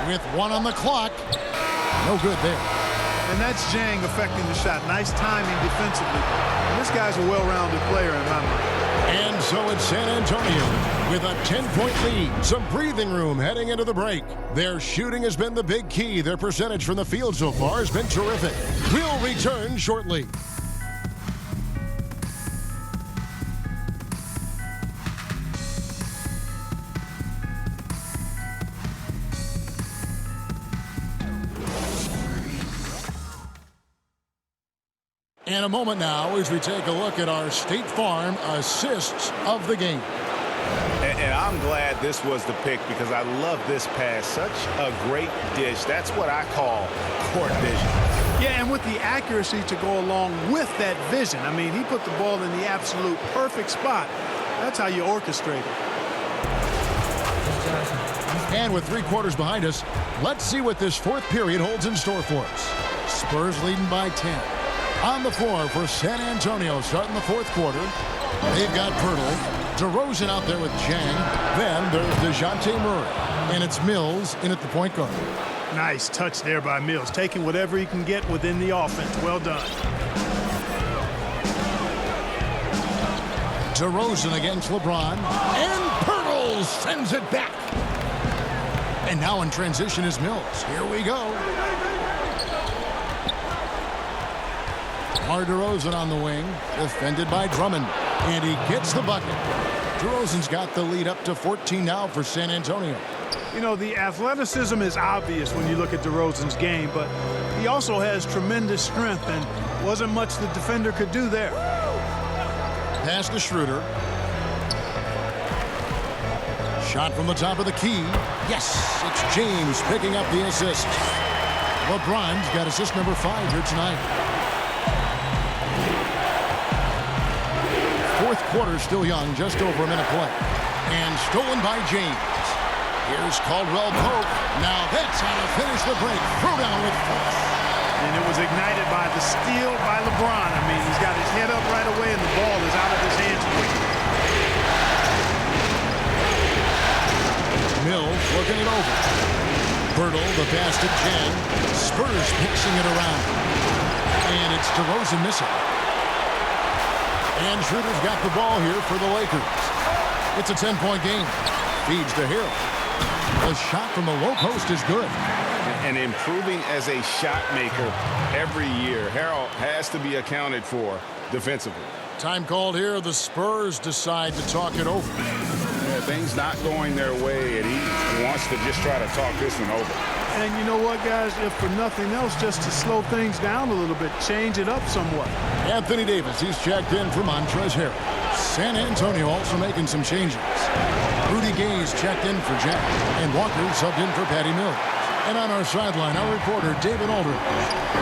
S2: With 1 on the clock. No good there.
S6: And that's Jang affecting the shot. Nice timing defensively. And this guy's a well-rounded player in my mind.
S2: And so it's San Antonio with a 10-point lead. Some breathing room heading into the break. Their shooting has been the big key. Their percentage from the field so far has been terrific. We'll return shortly. In a moment now as we take a look at our State Farm assists of the game.
S4: And I'm glad this was the pick because I love this pass. Such a great dish. That's what I call court vision.
S6: Yeah, and with the accuracy to go along with that vision. I mean, he put the ball in the absolute perfect spot. That's how you orchestrate it.
S2: And with 3 quarters behind us, let's see what this 4th period holds in store for us. Spurs leading by 10. On the floor for San Antonio starting the 4th quarter. They've got Pirtle, DeRozan out there with Jang. Then there's DeJounte Murray. And it's Mills in at the point guard.
S6: Nice touch there by Mills, taking whatever he can get within the offense. Well done.
S2: DeRozan against LeBron. And Pirtle sends it back. And now in transition is Mills. Here we go. DeMar DeRozan on the wing, defended by Drummond, and he gets the bucket. DeRozan's got the lead up to 14 now for San Antonio.
S6: You know, the athleticism is obvious when you look at DeRozan's game, but he also has tremendous strength, and wasn't much the defender could do there.
S2: Pass to Schroeder. Shot from the top of the key. Yes, it's James picking up the assist. LeBron's got assist number 5 here tonight. Fourth quarter still young, just over a minute play. And stolen by James. Here's Caldwell Pope. Now that's how to finish the break. Throw down with force.
S6: And it was ignited by the steal by LeBron. I mean, he's got his head up right away, and the ball is out of his hands quickly.
S2: Mills looking it over. Bertle, the pass to Jen. Spurs pitching it around. And it's DeRozan missing. And Schroeder's got the ball here for the Lakers. It's a 10-point game. Feeds to Harrell. The shot from the low post is good.
S4: And improving as a shot maker every year. Harrell has to be accounted for defensively.
S2: Time called here. The Spurs decide to talk it over.
S4: Yeah, things not going their way, and he wants to just try to talk this one over.
S6: And you know what, guys? If for nothing else, just to slow things down a little bit, change it up somewhat.
S2: Anthony Davis, he's checked in for Montrezl Harrell. San Antonio also making some changes. Rudy Gay's checked in for Jack, and Walker subbed in for Patty Mills. And on our sideline, our reporter, David Aldridge.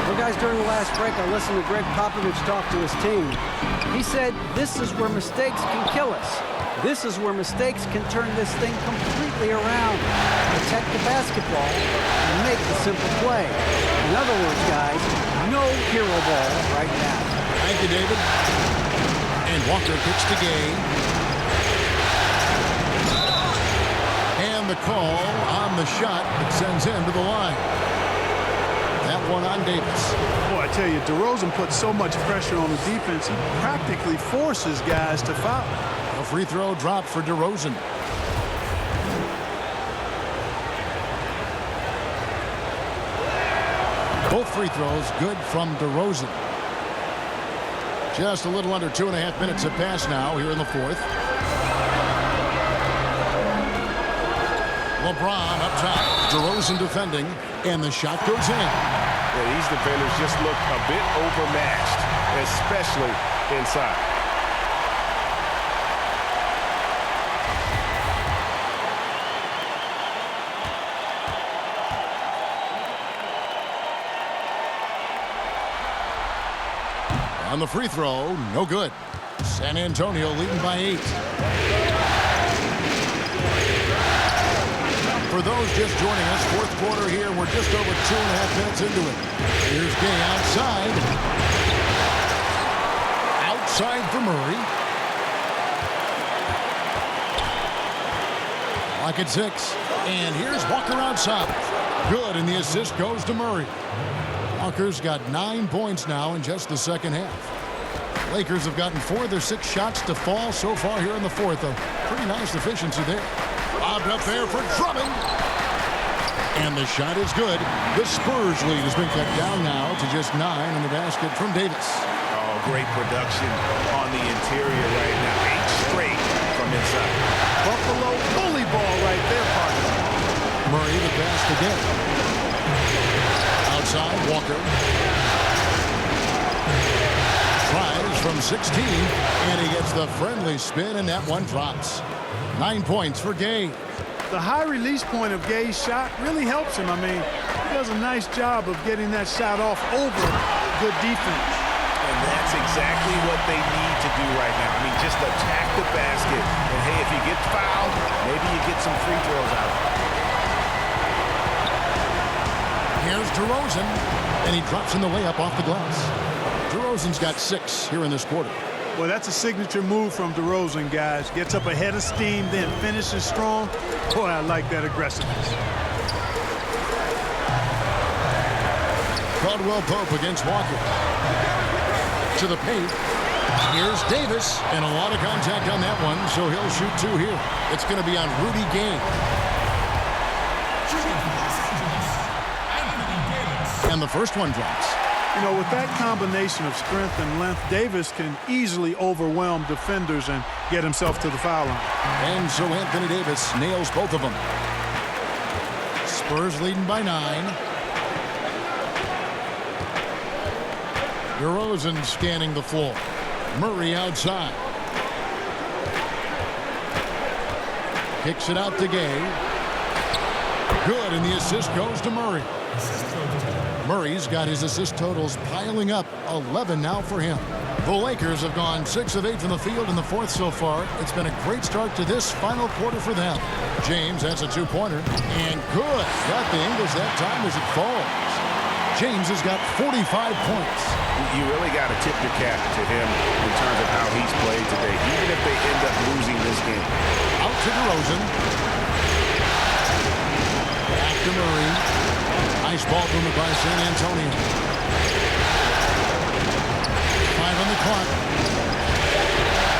S5: Well, guys, during the last break, I listened to Greg Popovich talk to his team. He said, this is where mistakes can kill us. This is where mistakes can turn this thing completely around. Protect the basketball and make the simple play. In other words, guys, no hero ball right now.
S2: Thank you, David. And Walker kicks to Gay. And the call on the shot that sends him to the line. That one on Davis.
S6: Boy, I tell you, DeRozan puts so much pressure on the defense, he practically forces guys to foul.
S2: A free throw dropped for DeRozan. Both free throws good from DeRozan. Just a little under 2.5 minutes have passed now here in the fourth. LeBron up top. DeRozan defending, and the shot goes in.
S7: Yeah, these defenders just look a bit overmatched, especially inside.
S2: On the free throw, no good. San Antonio leading by 8. For those just joining us, fourth quarter here. We're just over 2.5 minutes into it. Here's Gay outside. Outside for Murray. Clock at 6. And here's Walker outside. Good, and the assist goes to Murray. Walker's got 9 points now in just the second half. Lakers have gotten 4 of their 6 shots to fall so far here in the fourth. A pretty nice efficiency there. Lobbed up there for Drummond. And the shot is good. The Spurs lead has been cut down now to just 9 in the basket from Davis.
S7: Oh, great production on the interior right now. 8 straight from inside.
S6: Buffalo bully ball right there, partner.
S2: Murray the pass to Gay. Outside, Walker. Tries from 16, and he gets the friendly spin, and that one drops. 9 points for Gay.
S6: The high release point of Gay's shot really helps him. I mean, he does a nice job of getting that shot off over good defense.
S7: And that's exactly what they need to do right now. I mean, just attack the basket. And, hey, if you get fouled, maybe you get some free throws out of it.
S2: Here's DeRozan, and he drops in the layup off the glass. DeRozan's got 6 here in this quarter.
S6: Well, that's a signature move from DeRozan, guys. Gets up ahead of steam, then finishes strong. Boy, I like that aggressiveness.
S2: Caldwell Pope against Walker. To the paint. Here's Davis, and a lot of contact on that one, so he'll shoot 2 here. It's going to be on Rudy Gay. And the first one drops.
S6: You know, with that combination of strength and length, Davis can easily overwhelm defenders and get himself to the foul line.
S2: And so Anthony Davis nails both of them. Spurs leading by 9. DeRozan scanning the floor. Murray outside. Kicks it out to Gay. Good, and the assist goes to Murray. Murray's got his assist totals piling up, 11 now for him. The Lakers have gone 6 of 8 from the field in the fourth so far. It's been a great start to this final quarter for them. James has a two-pointer, and good. Got the Ingles that time as it falls. James has got 45 points.
S4: You really got to tip your cap to him in terms of how he's played today, even if they end up losing this game.
S2: Out to DeRozan. Back to Murray. Nice ball movement by San Antonio. 5 on the clock.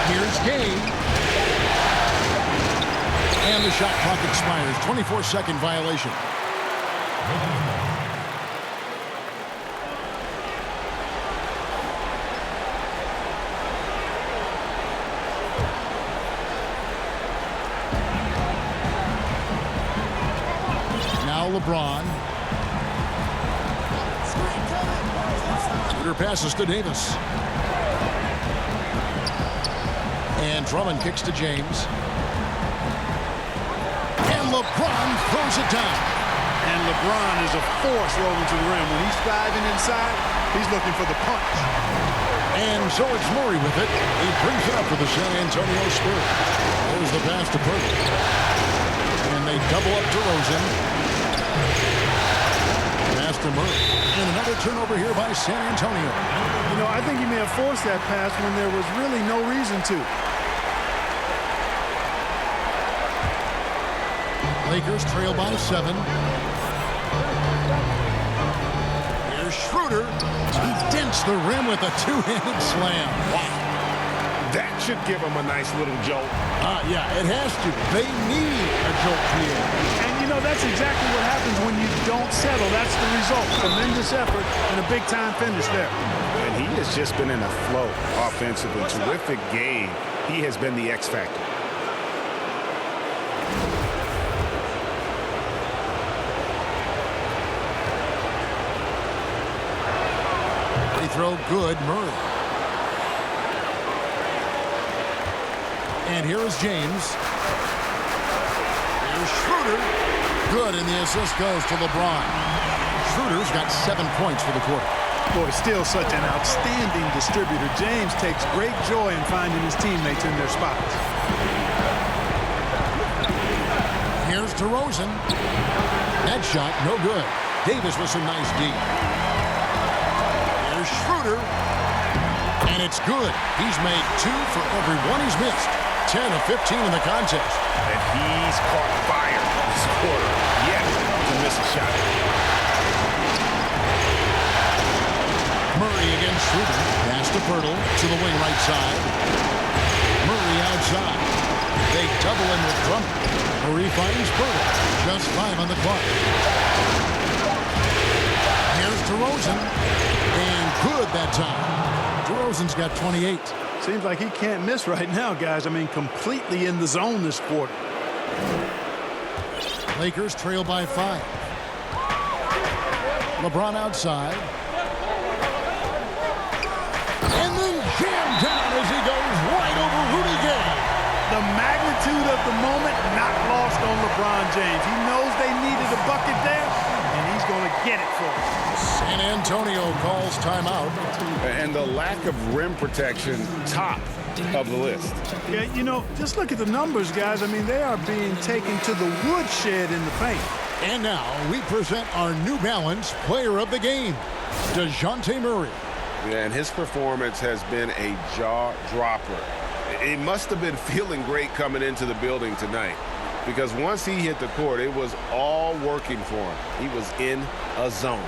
S2: Here's Gay. And the shot clock expires. 24-second violation. Now LeBron. Shooter passes to Davis. And Drummond kicks to James. And LeBron throws it down.
S6: And LeBron is a force rolling to the rim. When he's diving inside, he's looking for the punch.
S2: And so it's Murray with it. He brings it up for the San Antonio Spurs. There's the pass to Purdy. And they double up DeRozan. Pass to Murray. And another turnover here by San Antonio.
S6: You know, I think he may have forced that pass when there was really no reason to.
S2: Lakers trail by 7. Here's Schroeder. He dents the rim with a two-handed slam. Wow.
S7: That should give him a nice little jolt.
S2: Yeah, it has to. They need a jolt here.
S6: And, you know, that's exactly what happens when you don't settle. That's the result. Tremendous effort and a big-time finish there.
S4: And he has just been in a flow offensively. Terrific game. He has been the X factor.
S2: Free throw good, Murray. And here is James. Here's Schroeder. Good, and the assist goes to LeBron. Schroeder's got 7 points for the quarter.
S6: Boy, still such an outstanding distributor. James takes great joy in finding his teammates in their spots.
S2: Here's DeRozan. That shot, no good. Davis with some nice D. Here's Schroeder. And it's good. He's made 2 for every one he's missed. 10 of 15 in the contest.
S4: And he's caught fire this quarter. Yet to miss a shot.
S2: Murray against Schroeder. Pass to Pirtle to the wing right side. Murray outside. They double in with Drummond. Murray finds Pirtle. Just 5 on the clock. Here's DeRozan. And good that time. DeRozan's got 28.
S6: Seems like he can't miss right now, guys. I mean, completely in the zone this quarter.
S2: Lakers trail by 5. LeBron outside. And then jammed down as he goes right over Rudy Gay.
S6: The magnitude of the moment not lost on LeBron James. He knows they needed a bucket there, and he's going to get it for them.
S2: San Antonio calls timeout.
S4: And the lack of rim protection, top of the list.
S6: Yeah, you know, just look at the numbers, guys. I mean, they are being taken to the woodshed in the paint.
S2: And now we present our New Balance Player of the Game, DeJounte Murray.
S4: Yeah, and his performance has been a jaw-dropper. He must have been feeling great coming into the building tonight, because once he hit the court, it was all working for him. He was in a zone.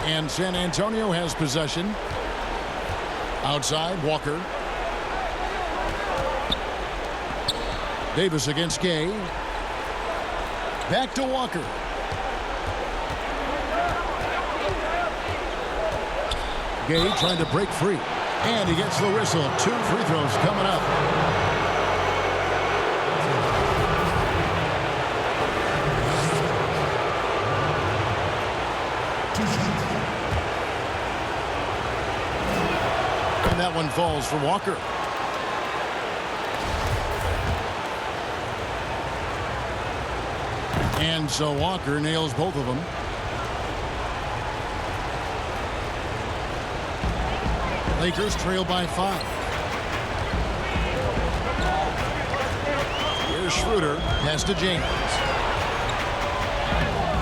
S2: And San Antonio has possession. Outside, Walker. Davis against Gay. Back to Walker. Gay trying to break free. And he gets the whistle. 2 free throws coming up. And that one falls for Walker. And so Walker nails both of them. Lakers trail by 5. Here's Schroeder. Pass to James.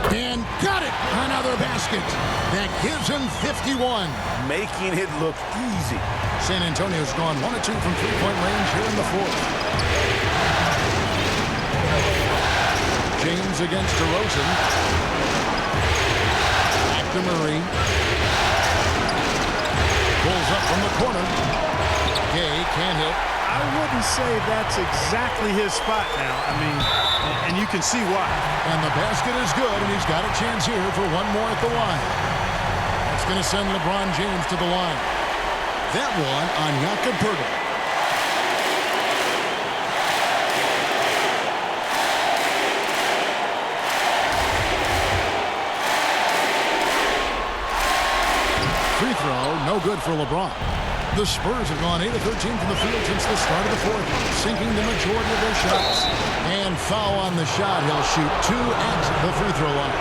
S2: And got it! Another basket. That gives him 51.
S7: Making it look easy.
S2: San Antonio's gone 1 of 2 from three-point range here in the 4th. James against DeRozan. Back to Murray. Pulls up from the corner. Gay can't hit.
S6: I wouldn't say that's exactly his spot now. I mean, and you can see why.
S2: And the basket is good, and he's got a chance here for one more at the line. That's going to send LeBron James to the line. That one on Jakob Poeltl. Free throw, no good for LeBron. The Spurs have gone 8 of 13 from the field since the start of the 4th, sinking the majority of their shots. And foul on the shot. He'll shoot 2 at the free throw line.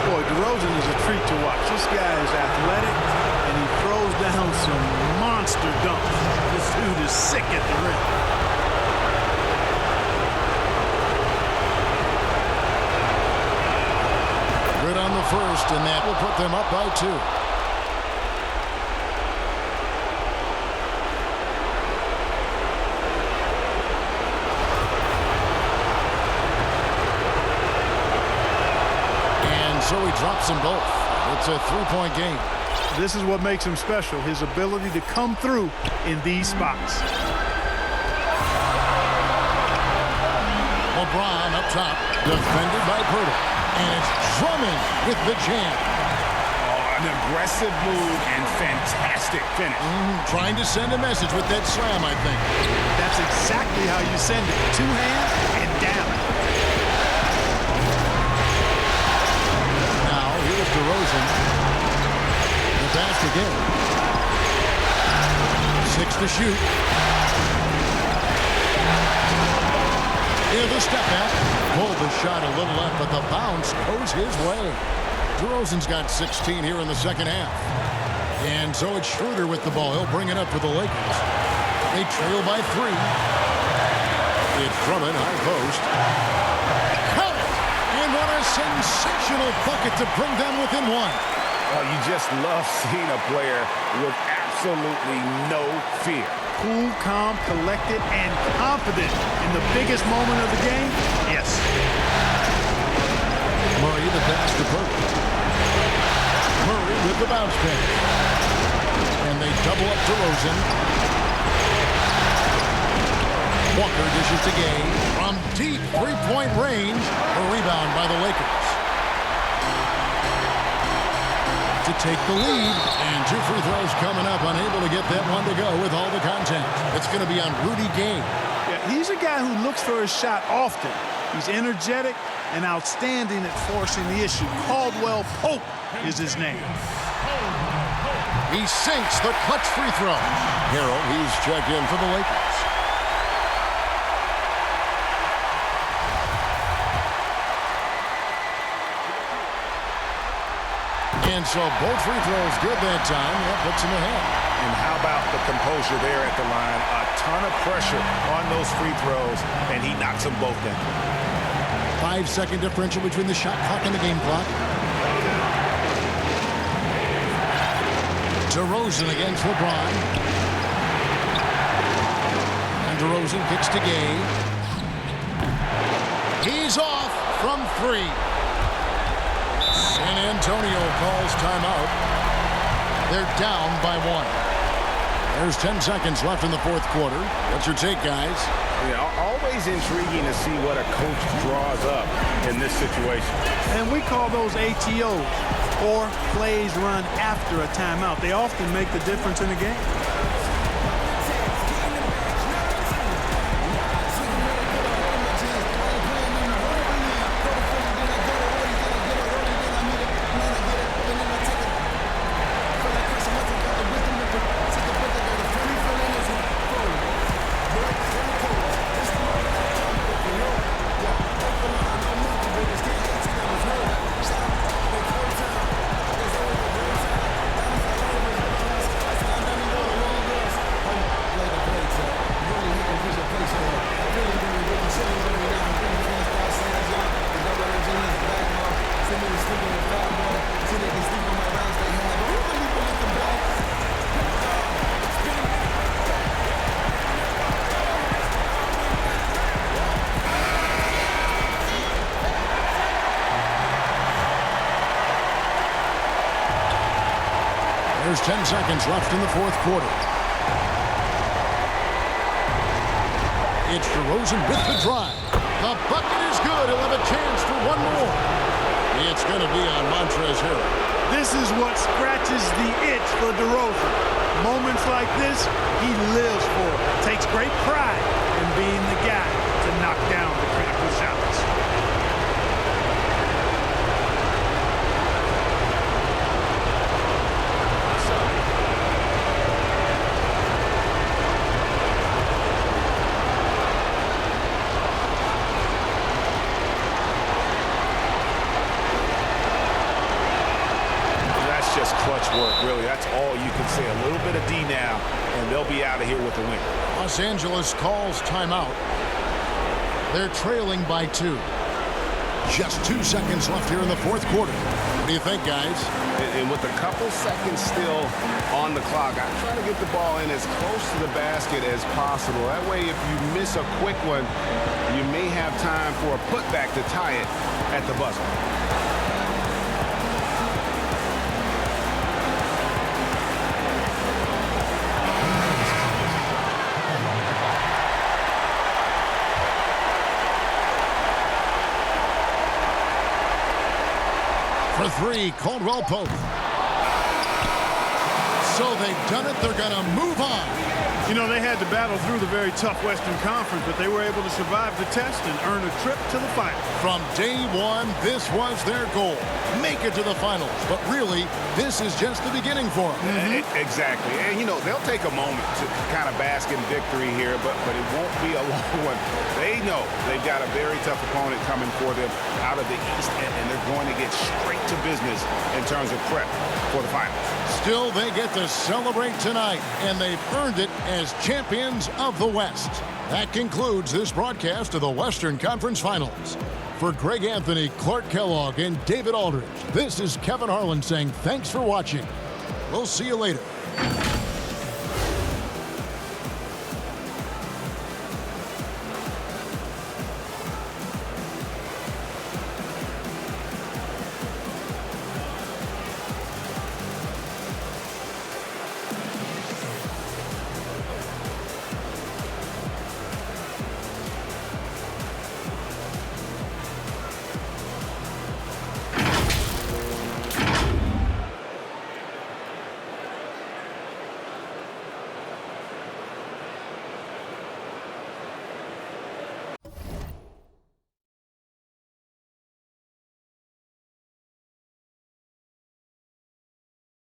S6: Boy, DeRozan is a treat to watch. This guy is athletic, and he throws down some monster dunks. This dude is sick at the rim.
S2: Good on the first, and that will put them up by 2. So he drops them both. It's a 3-point game.
S6: This is what makes him special, his ability to come through in these spots.
S2: LeBron up top, defended by Poeltl. And it's Drummond with the jam.
S7: An aggressive move and fantastic finish.
S2: Trying to send a message with that slam, I think.
S6: That's exactly how you send it. 2 hands and down.
S2: DeRozan. The pass again. 6 to shoot. Here's the step back. Pulled the shot a little left, but the bounce goes his way. DeRozan's got 16 here in the second half. And so it's Schroeder with the ball. He'll bring it up for the Lakers. They trail by 3. It's Drummond, high post. What a sensational bucket to bring them within 1.
S7: Oh, you just love seeing a player with absolutely no fear.
S6: Cool, calm, collected, and confident in the biggest moment of the game. Yes.
S2: Murray the pass to Poeltl. Murray with the bounce pass. And they double up DeRozan. Walker dishes to Gay from deep 3-point range. A rebound by the Lakers. To take the lead, and 2 free throws coming up, unable to get that one to go with all the contact. It's going to be on Rudy Gay.
S6: Yeah, he's a guy who looks for his shot often. He's energetic and outstanding at forcing the issue. Caldwell Pope is his name.
S2: He sinks the clutch free throw. Harrell, he's checked in for the Lakers. And so both free throws good that time. That puts him ahead.
S7: And how about the composure there at the line? A ton of pressure on those free throws, and he knocks them both in.
S2: 5-second differential between the shot clock and the game clock. DeRozan against LeBron. And DeRozan kicks to Gay. He's off from 3. San Antonio calls timeout. They're down by 1. There's 10 seconds left in the fourth quarter. What's your take, guys?
S4: Yeah, always intriguing to see what a coach draws up in this situation.
S6: And we call those ATOs, or plays run after a timeout. They often make the difference in the game.
S2: There's 10 seconds left in the fourth quarter. It's DeRozan with the drive. The bucket is good. He'll have a chance for one more. It's going to be on Montrezl Harrell.
S6: This is what scratches the itch for DeRozan. Moments like this, he lives for it. Takes great pride in being the guy to knock down the critical shots.
S7: Just clutch work, really. That's all you can say. A little bit of D now, and they'll be out of here with the win.
S2: Los Angeles calls timeout. They're trailing by 2. Just 2 seconds left here in the fourth quarter. What do you think, guys?
S4: And with a couple seconds still on the clock, I try to get the ball in as close to the basket as possible. That way, if you miss a quick one, you may have time for a putback to tie it at the buzzer.
S2: For 3, Caldwell Pope. So they've done it. They're going to move on.
S6: You know, they had to battle through the very tough Western Conference, but they were able to survive the test and earn a trip to the final.
S2: From day one, this was their goal. Make it to the finals. But really, this is just the beginning for them.
S4: Exactly. And, you know, they'll take a moment to kind of bask in victory here, but it won't be a long one. They know they've got a very tough opponent coming for them out of the East, and they're going to get straight to business in terms of prep for the finals.
S2: Still, they get to celebrate tonight, and they've earned it as champions of the West. That concludes this broadcast of the Western Conference Finals. For Greg Anthony, Clark Kellogg, and David Aldridge, this is Kevin Harlan saying thanks for watching. We'll see you later.